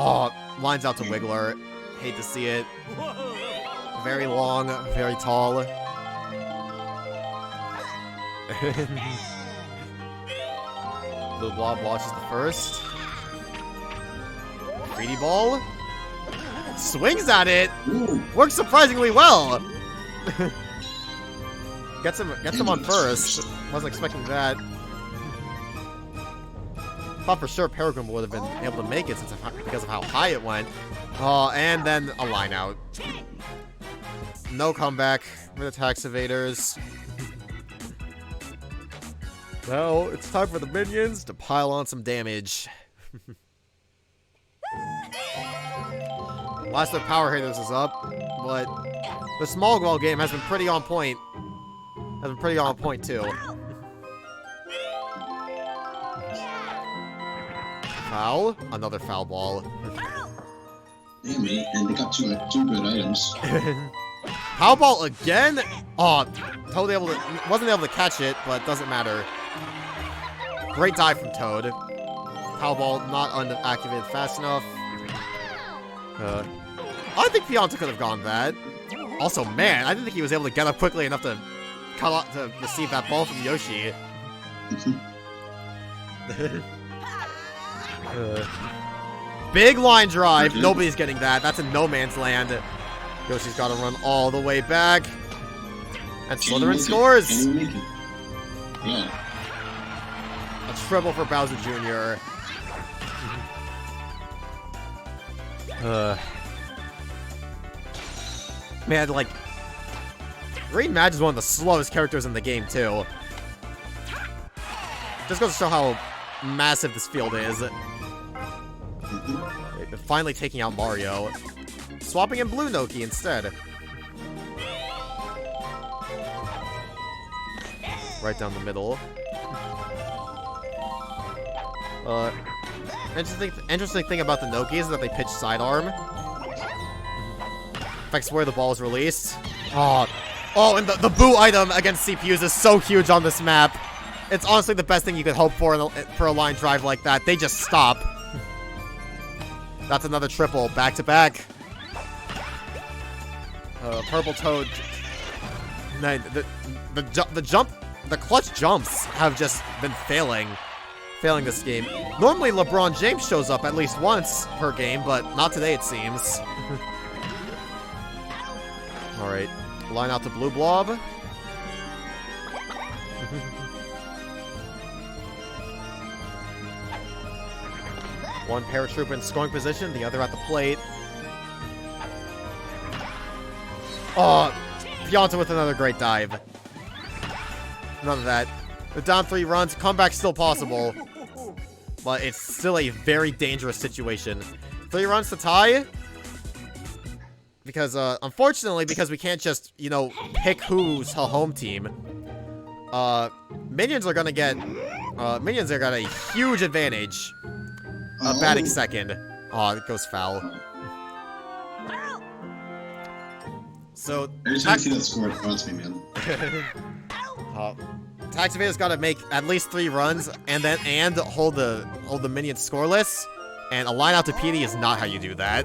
[SPEAKER 3] Oh, lines out to Wiggler. Hate to see it. Very long, very tall. Blue Blob watches the first. 3D ball. Swings at it. Works surprisingly well. Gets him on first. Wasn't expecting that. Thought for sure Peregrine would have been able to make it because of how high it went. Oh, and then a line out. No comeback for the tax evaders. Well, it's time for the minions to pile on some damage. Last of Power Haters is up, but the small ball game has been pretty on point. Too. Foul. Another foul ball.
[SPEAKER 1] Damn it, and they got two good items.
[SPEAKER 3] Foul ball again? Oh, totally wasn't able to catch it, but doesn't matter. Great dive from Toad. Foul ball not unactivated fast enough. I think Pianta could have gone that. Also, man, I didn't think he was able to get up quickly enough to receive that ball from Yoshi. Big line drive. Nobody's getting that. That's in no man's land. Yoshi's got to run all the way back. And Slytherin scores.
[SPEAKER 1] Yeah.
[SPEAKER 3] A triple for Bowser Jr. Man, like, Green Mage is one of the slowest characters in the game, too. Just goes to show how massive this field is. Finally taking out Mario. Swapping in Blue Noki instead. Right down the middle. Interesting thing about the Noki is that they pitch sidearm. Affects where the ball is released. Oh, and the boo item against CPUs is so huge on this map. It's honestly the best thing you could hope for for a line drive like that. They just stop. That's another triple, back to back. Purple Toad. The clutch jumps have just been failing this game. Normally LeBron James shows up at least once per game, but not today it seems. Alright, line out to Blue Blob. One paratrooper in scoring position, the other at the plate. Oh, Pianta with another great dive. None of that. The down 3 runs, comeback still possible. But it's still a very dangerous situation. 3 runs to tie. Because, unfortunately, because we can't just, pick who's a home team. Minions are gonna get a huge advantage. Batting second. Oh, it goes foul. So,
[SPEAKER 1] every time I see that score, it haunts me, man.
[SPEAKER 3] Tax Evader's got to make at least 3 runs and hold the minions scoreless. And a line out to Petey is not how you do that.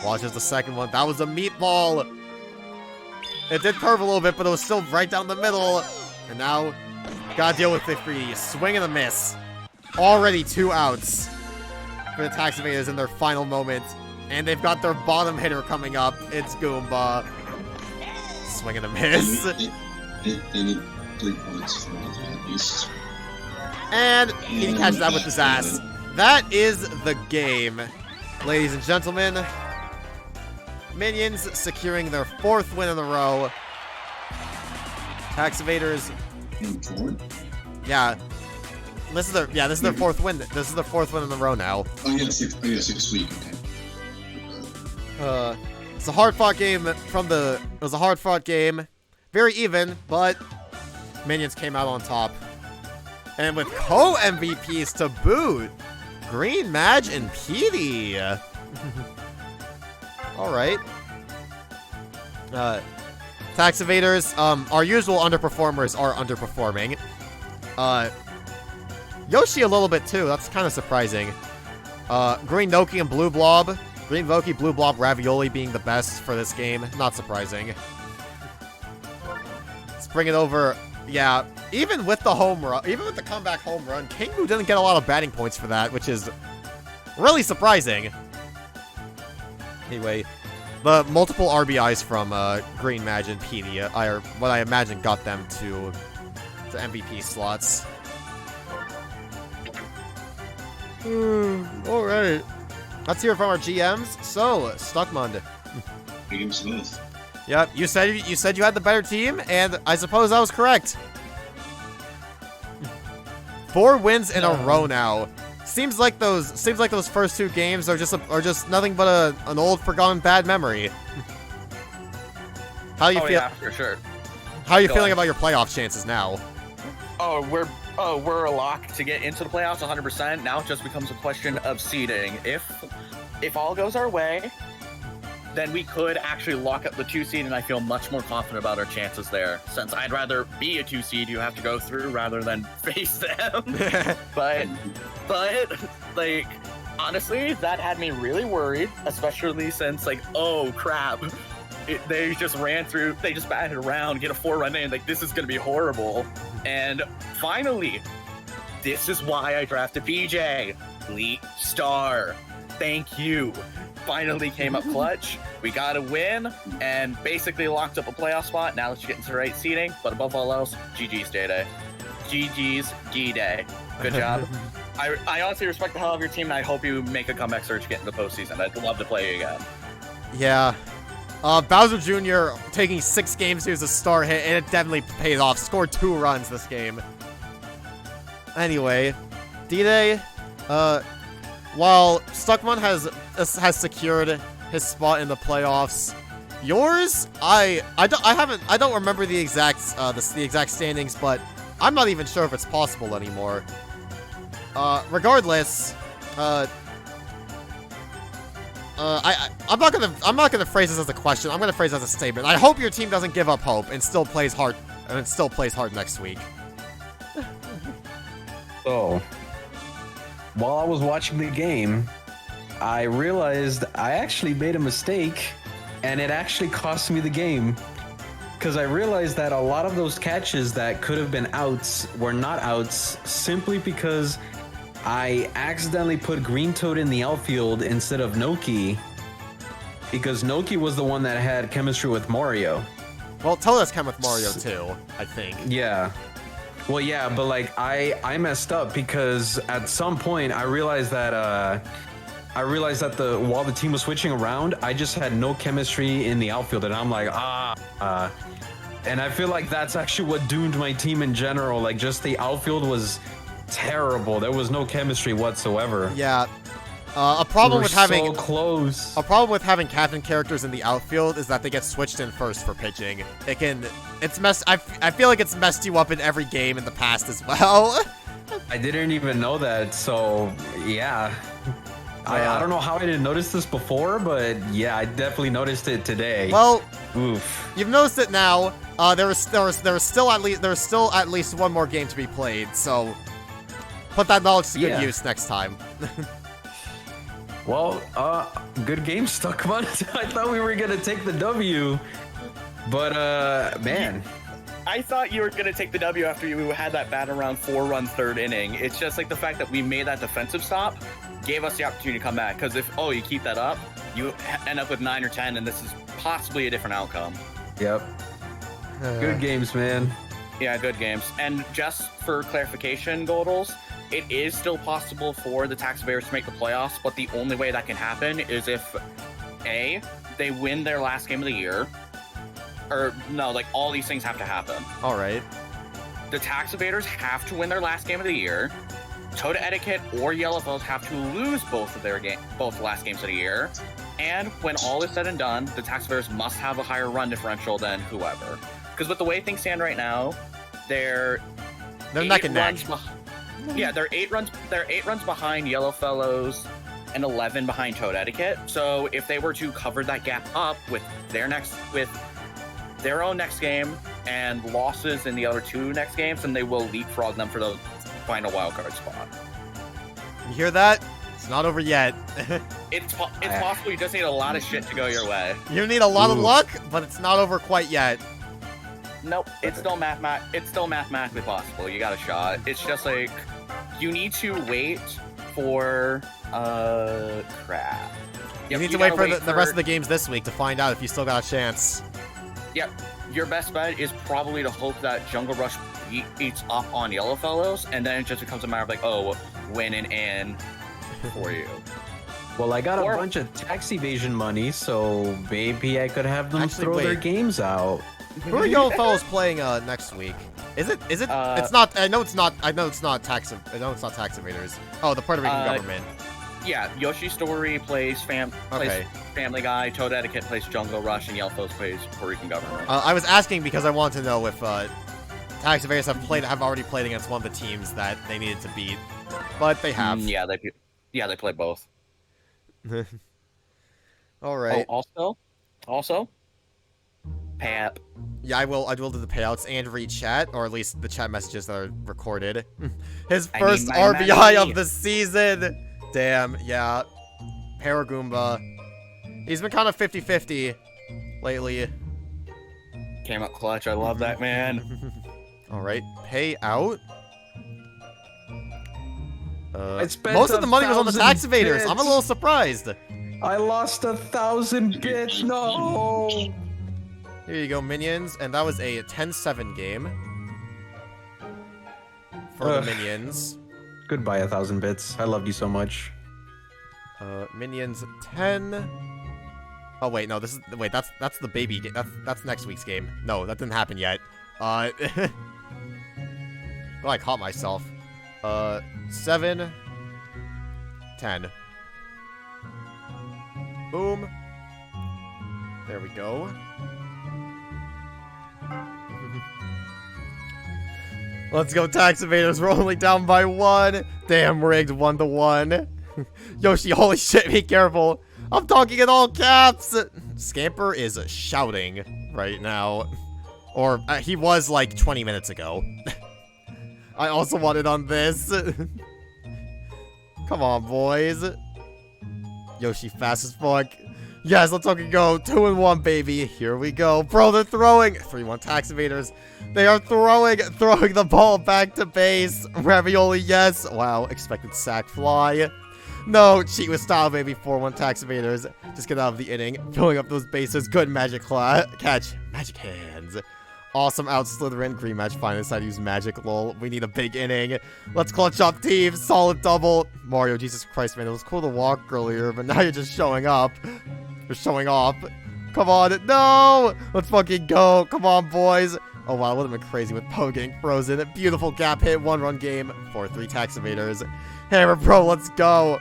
[SPEAKER 3] Watches the second one. That was a meatball. It did curve a little bit, but it was still right down the middle. And now, gotta deal with the free swing and a miss. Already 2 outs for the Tax Evaders in their final moment. And they've got their bottom hitter coming up. It's Goomba. Swing and a miss.
[SPEAKER 1] They need 3 points for that at least.
[SPEAKER 3] And he catches that with his ass. That is the game. Ladies and gentlemen, Minions securing their 4th win in a row. Tax Evaders. Yeah. This is their 4th win. This is their 4th win in a row now.
[SPEAKER 1] Oh yeah, 6 week, okay.
[SPEAKER 3] It's a hard-fought game It was a hard-fought game. Very even, but Minions came out on top. And with co-MVPs to boot. Green Mage and Petey. Alright. Tax Evaders, our usual underperformers are underperforming. Yoshi a little bit too, that's kind of surprising. Green Noki and Blue Blob. Green Voki, Blue Blob, Ravioli being the best for this game. Not surprising. Let's bring it over. Yeah, even with the home run, even with the comeback home run, King Boo didn't get a lot of batting points for that, which is really surprising. Anyway, the multiple RBIs from Green Mage and Petey are what I imagine got them to the MVP slots. Alright. Let's hear it from our GMs. So, Stuckmund.
[SPEAKER 1] Medium smooth.
[SPEAKER 3] Yep, you said you had the better team, and I suppose I was correct. 4 wins in a row now. Seems like those first 2 games are just nothing but an old forgotten bad memory. How you feel?
[SPEAKER 4] Yeah, for sure.
[SPEAKER 3] How are you
[SPEAKER 4] Go
[SPEAKER 3] feeling
[SPEAKER 4] on.
[SPEAKER 3] about your playoff chances now?
[SPEAKER 4] We're a lock to get into the playoffs 100%. Now it just becomes a question of seeding. If all goes our way, then we could actually lock up the 2 seed, and I feel much more confident about our chances there. Since I'd rather be a 2 seed you have to go through rather than face them. but like honestly, that had me really worried, especially since like, oh crap. They just batted around, get a 4-run in, like this is gonna be horrible. And finally, this is why I drafted BJ. Elite Star. Thank you. Finally came up clutch. We got a win and basically locked up a playoff spot. Now let's get into the right seating. But above all else, GG's Day. GG's G-Day. Good job. I honestly respect the hell out of your team, and I hope you make a comeback surge to get in the postseason. I'd love to play you again.
[SPEAKER 3] Yeah. Bowser Jr. taking 6 games to use a star hit, and it definitely paid off. Scored 2 runs this game. Anyway, D-Day, while Stuckmund has secured his spot in the playoffs, yours, I don't remember the exact standings, but I'm not even sure if it's possible anymore. Regardless, I'm not gonna phrase this as a question. I'm gonna phrase it as a statement. I hope your team doesn't give up hope and still plays hard next week.
[SPEAKER 5] So, while I was watching the game, I realized I actually made a mistake, and it actually cost me the game. Because I realized that a lot of those catches that could have been outs were not outs simply because I accidentally put Green Toad in the outfield instead of Noki, because Noki was the one that had chemistry with Mario.
[SPEAKER 3] Well, Toad's came with Mario too, I think.
[SPEAKER 5] Yeah. Well, yeah, but like I messed up because at some point I realized that while the team was switching around, I just had no chemistry in the outfield, and I'm like, and I feel like that's actually what doomed my team in general. Like, just the outfield was terrible. There was no chemistry whatsoever.
[SPEAKER 3] Yeah. A problem with having
[SPEAKER 5] so close.
[SPEAKER 3] A problem with having captain characters in the outfield is that they get switched in first for pitching. I feel like it's messed you up in every game in the past as well.
[SPEAKER 5] I didn't even know that, so yeah. I don't know how I didn't notice this before, but yeah, I definitely noticed it today.
[SPEAKER 3] Well,
[SPEAKER 5] oof.
[SPEAKER 3] You've noticed it now. There's still at least one more game to be played, so put that knowledge to good use next time.
[SPEAKER 5] Well, good game, Stuckmund. I thought we were gonna take the W, but man.
[SPEAKER 4] I thought you were going to take the W after you had that bat around 4-run 3rd inning. It's just like the fact that we made that defensive stop gave us the opportunity to come back. Because if, you keep that up, you end up with 9 or 10, and this is possibly a different outcome.
[SPEAKER 5] Yep. Good games, man.
[SPEAKER 4] Yeah, good games. And just for clarification, Goldals, it is still possible for the Tax Bears to make the playoffs, but the only way that can happen is if, A, they win their last game of the year, or no, like all these things have to happen.
[SPEAKER 3] All right.
[SPEAKER 4] The Tax Evaders have to win their last game of the year. Toad Etiquette or Yellowfellows have to lose both last games of the year. And when all is said and done, the Tax Evaders must have a higher run differential than whoever. Because with the way things stand right now, they're
[SPEAKER 3] neck and neck.
[SPEAKER 4] Yeah, they're 8 runs behind Yellowfellows and 11 behind Toad Etiquette. So if they were to cover that gap up with their own next game and losses in the other 2 next games, then they will leapfrog them for the final wildcard spot.
[SPEAKER 3] You hear that? It's not over yet.
[SPEAKER 4] It's possible. You just need a lot of shit to go your way.
[SPEAKER 3] You need a lot of luck, but it's not over quite yet.
[SPEAKER 4] Nope, it's still mathematically possible. You got a shot. It's just like you need to wait for crap.
[SPEAKER 3] You need to wait for the rest of the games this week to find out if you still got a chance.
[SPEAKER 4] Yep. Your best bet is probably to hope that Jungle Rush eats up on Yellowfellows, and then it just becomes a matter of like, oh, win and in for you.
[SPEAKER 5] Well, I got a bunch of tax evasion money, so maybe I could have them
[SPEAKER 3] Actually,
[SPEAKER 5] throw their
[SPEAKER 3] wait.
[SPEAKER 5] games out.
[SPEAKER 3] Who are Yellow Fellows playing next week? Is it? It's not. I know it's not. I know it's not tax. I know it's not tax evaders. Oh, the Puerto Rican government.
[SPEAKER 4] Yeah, Yoshi Story plays
[SPEAKER 3] Okay.
[SPEAKER 4] Family Guy, Toad Etiquette plays Jungle Rush, and Yellowfellows plays Puerto Rican government.
[SPEAKER 3] I was asking because I wanted to know if tax evaders have already played against one of the teams that they needed to beat, but they have.
[SPEAKER 4] Yeah, they play both.
[SPEAKER 3] All right.
[SPEAKER 4] Oh, also, Pap.
[SPEAKER 3] Yeah, I will do the payouts and read chat, or at least the chat messages that are recorded. His first
[SPEAKER 4] my
[SPEAKER 3] RBI
[SPEAKER 4] money.
[SPEAKER 3] of the season. Damn, yeah. Paragoomba. He's been kind of 50-50 lately.
[SPEAKER 4] Came up clutch. I love that, man.
[SPEAKER 3] All right, payout.
[SPEAKER 5] I spent
[SPEAKER 3] Most of the money was on the
[SPEAKER 5] 1,000
[SPEAKER 3] tax evaders.
[SPEAKER 5] bits.
[SPEAKER 3] I'm a little surprised.
[SPEAKER 5] I lost 1,000 bits. No.
[SPEAKER 3] Here you go, minions. And that was a 10-7 game for the minions.
[SPEAKER 5] Goodbye, 1,000 bits. I loved you so much.
[SPEAKER 3] Minions 10. Oh wait, no, that's the baby game. That's next week's game. No, that didn't happen yet. Oh, I caught myself. 7, 10. Boom. There we go. Let's go, tax evaders. We're only down by 1. Damn, rigged 1-1. Yoshi, holy shit, be careful. I'm talking in all caps. Scamper is shouting right now. Or he was like 20 minutes ago. I also wanted on this. Come on, boys. Yoshi fast as fuck. Yes, let's fucking go. 2-1, baby. Here we go. Bro, they're throwing. 3-1 tax evaders. They are throwing the ball back to base. Ravioli, yes. Wow, expected sack fly. No, cheat with style, baby. 4-1 tax evaders. Just get out of the inning. Filling up those bases. Good magic catch. Magic hands. Awesome out Slytherin. Green match finest. I'd use magic, lol. We need a big inning. Let's clutch up, team. Solid double. Mario, Jesus Christ, man. It was cool to walk earlier, but now you're just showing up. You're showing off. Come on. No! Let's fucking go. Come on, boys. Oh, wow. It would have been crazy with Poe getting frozen. Beautiful gap hit. 1-run game. 4-3 tax evaders. Hammer, bro. Let's go.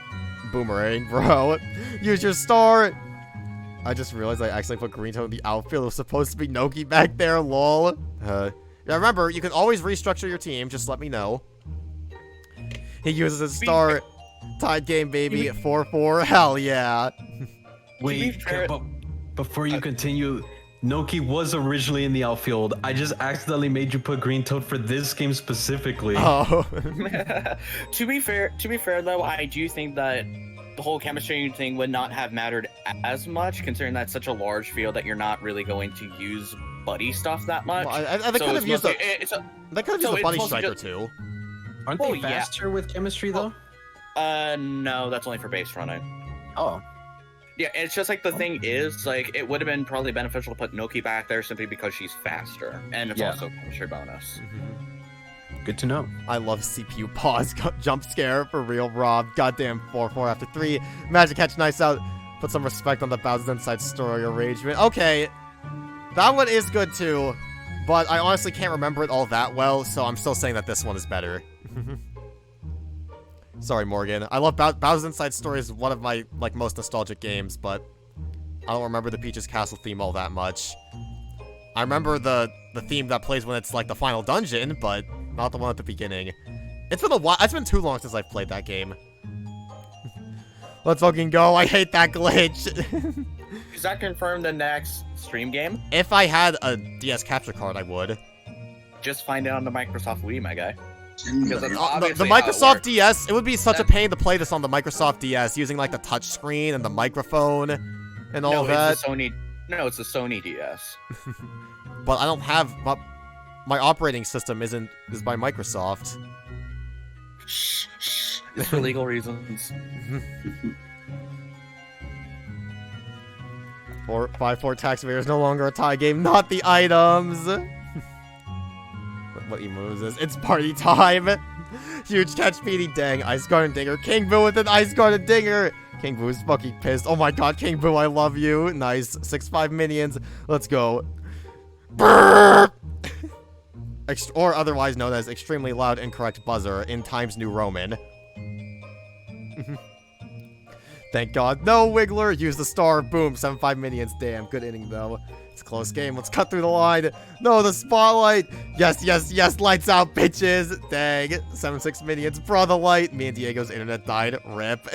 [SPEAKER 3] Boomerang, bro. Use your star. I just realized I accidentally put Green Toe in the outfield. It was supposed to be Noki back there, lol. Yeah, remember, you can always restructure your team. Just let me know. He uses his star. Tied game, baby. 4-4. Hell yeah.
[SPEAKER 5] Wait, but before you continue, Noki was originally in the outfield. I just accidentally made you put Green Toad for this game specifically.
[SPEAKER 3] Oh.
[SPEAKER 4] To be fair though, I do think that the whole chemistry thing would not have mattered as much, considering that's such a large field that you're not really going to use buddy stuff that much.
[SPEAKER 3] Well, they could have used a bunny striker too.
[SPEAKER 5] Aren't they faster with chemistry though?
[SPEAKER 4] No, that's only for base running.
[SPEAKER 5] Oh.
[SPEAKER 4] Yeah, it's just like the thing is, like, it would have been probably beneficial to put Noki back there simply because she's faster, and it's also a chemistry bonus.
[SPEAKER 5] Good to know.
[SPEAKER 3] I love CPU pause jump scare for real, Rob. Goddamn 4-4 after 3. Magic catch, nice out. Put some respect on the Bowser's Inside Story arrangement. Okay, that one is good too, but I honestly can't remember it all that well, so I'm still saying that this one is better. Sorry, Morgan. I love Bowser's Inside Story is one of my most nostalgic games, but I don't remember the Peach's Castle theme all that much. I remember the theme that plays when it's like the final dungeon, but not the one at the beginning. It's been a while. It's been too long since I've played that game. Let's fucking go. I hate that glitch.
[SPEAKER 4] Does that confirm the next stream game?
[SPEAKER 3] If I had a DS capture card, I would.
[SPEAKER 4] Just find it on the Microsoft Wii, my guy.
[SPEAKER 3] The Microsoft DS, it would be such a pain to play this on the Microsoft DS, using like the touch screen and the microphone and all that.
[SPEAKER 4] It's the Sony DS.
[SPEAKER 3] But I don't have my operating system is by Microsoft.
[SPEAKER 4] Shh. It's for legal reasons.
[SPEAKER 3] 5-4 tax evaders no longer a tie game, not the items. What he moves is, it's party time. Huge catch, Petey. Dang, Ice Guard and Dinger. King Boo with an Ice Guard and Dinger. King Boo's fucking pissed. Oh my god, King Boo, I love you. Nice. 6-5 minions. Let's go. Or otherwise known as extremely loud incorrect buzzer in Times New Roman. Thank god. No, Wiggler. Use the star. Boom. 7-5 minions. Damn. Good inning, though. It's a close game. Let's cut through the line. No, the spotlight. Yes, yes, yes. Lights out, bitches. Dang. 7-6 minions. Brother light. Me and Diego's internet died. Rip.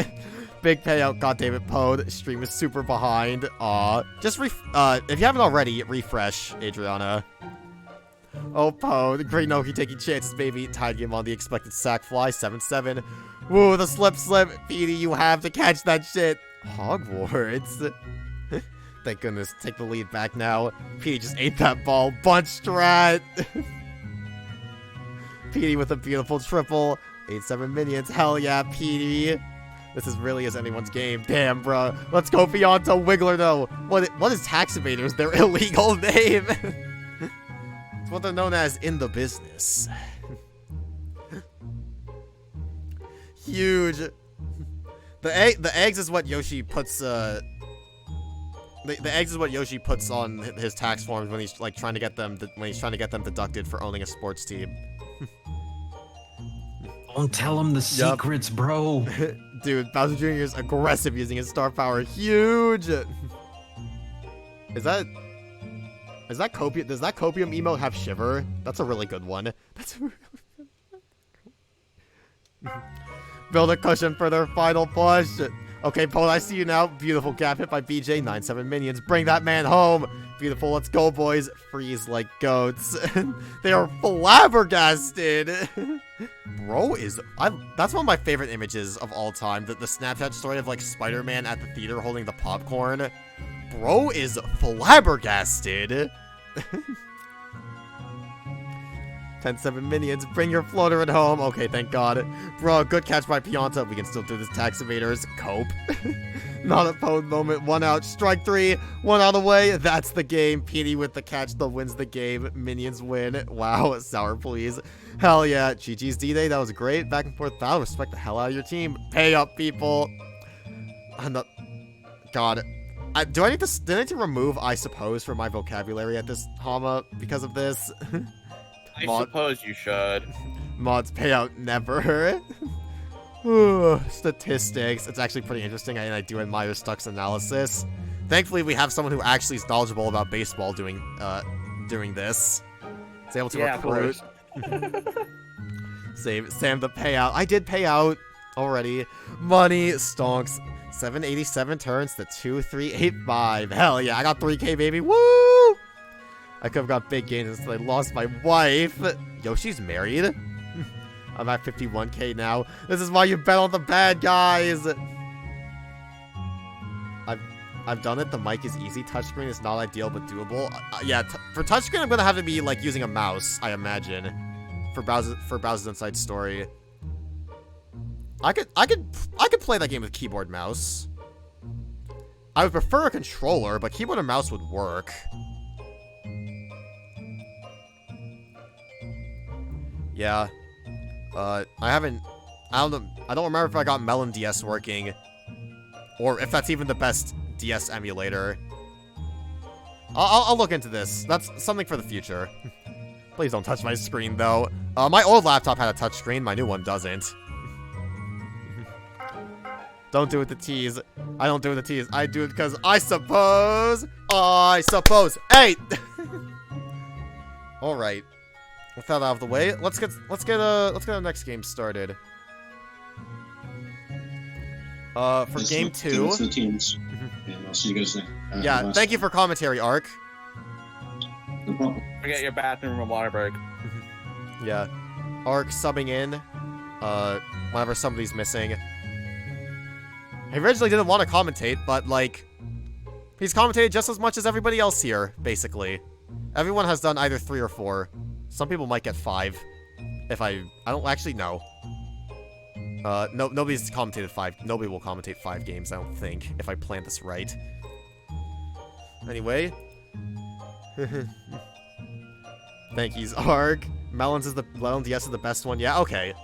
[SPEAKER 3] Big payout. God damn it, Pode. Stream is super behind. Aw. Just if you haven't already, refresh, Adriana. Oh, Pode. Great Noki taking chances, baby. Tied game on the expected sack fly. 7-7. Woo, the slip. Petey, you have to catch that shit. Hogwarts. Thank goodness. Take the lead back now. Petey just ate that ball. Bunch strat. Petey with a beautiful triple. 8-7 minions. Hell yeah, Petey. This really is anyone's game. Damn, bro. Let's go beyond to Wiggler, though. What is tax evaders? Their illegal name. It's what they're known as in the business. Huge. The eggs is what Yoshi puts, the eggs is what Yoshi puts on his tax forms when he's like trying to get them deducted for owning a sports team.
[SPEAKER 5] Don't tell him the secrets, bro.
[SPEAKER 3] Dude, Bowser Jr. is aggressive using his star power. Huge. Is that copium? Does that copium emote have shiver? That's a really good one. That's a really build a cushion for their final push. Okay, Pole, I see you now. Beautiful gap hit by BJ. 9-7 minions. Bring that man home. Beautiful. Let's go, boys. Freeze like goats. They are flabbergasted. Bro is... that's one of my favorite images of all time. The Snapchat story of, like, Spider-Man at the theater holding the popcorn. Bro is flabbergasted. 10-7 minions. Bring your floater at home. Okay, thank god. Bro, good catch by Pianta. We can still do this, tax evaders. Cope. Not a Pode moment. 1 out. Strike 3. 1 out of the way. That's the game. Petey with the catch that wins the game. Minions win. Wow. Sour, please. Hell yeah. GG's D-Day. That was great. Back and forth battle. Respect the hell out of your team. Pay up, people. I'm not... God. Did I need to remove I suppose from my vocabulary at this Hama because of this?
[SPEAKER 4] I suppose you should.
[SPEAKER 3] Mods payout never. Statistics. It's actually pretty interesting, and I do admire Stuck's analysis. Thankfully, we have someone who actually is knowledgeable about baseball doing this. Is able to recruit. Save Sam the payout. I did pay out already. Money stonks. 787 turns to 2385. Hell yeah, I got 3K, baby. Woo! I could have got big gains until I lost my wife. Yoshi's married. I'm at 51K now. This is why you bet on the bad guys. I've done it. The mic is easy. Touchscreen is not ideal, but doable. Yeah, for touchscreen, I'm gonna have to be like using a mouse, I imagine, for Bowser's Inside Story. I could play that game with keyboard mouse. I would prefer a controller, but keyboard and mouse would work. Yeah. I don't remember if I got Melon DS working, or if that's even the best DS emulator. I'll look into this. That's something for the future. Please don't touch my screen, though. My old laptop had a touch screen. My new one doesn't. Don't do it to tease. I don't do it to tease. I do it because I suppose. Hey! Alright. With that out of the way, let's get our next game started. For game 2.
[SPEAKER 1] The teams. And I'll see you guys next.
[SPEAKER 3] Yeah, thank you for commentary, Ark.
[SPEAKER 1] No problem.
[SPEAKER 4] Forget your bathroom in Waterberg.
[SPEAKER 3] Yeah. Ark subbing in. Whenever somebody's missing. He originally didn't want to commentate, but, like, he's commentated just as much as everybody else here, basically. Everyone has done either 3 or 4. Some people might get 5. If I don't actually know. Nobody's commentated 5. Nobody will commentate 5 games, I don't think, if I plan this right. Anyway. Thank yous, Arg. Melons, yes, is the best one. Yeah, okay.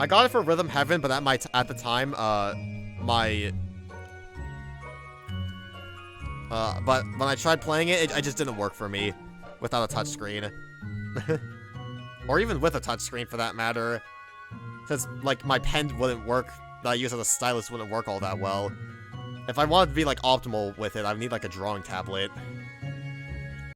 [SPEAKER 3] I got it for Rhythm Heaven, but at the time, but when I tried playing it, it just didn't work for me without a touchscreen. Or even with a touchscreen, for that matter. Because, like, my pen wouldn't work, that I use as a stylus wouldn't work all that well. If I wanted to be, like, optimal with it, I would need, like, a drawing tablet.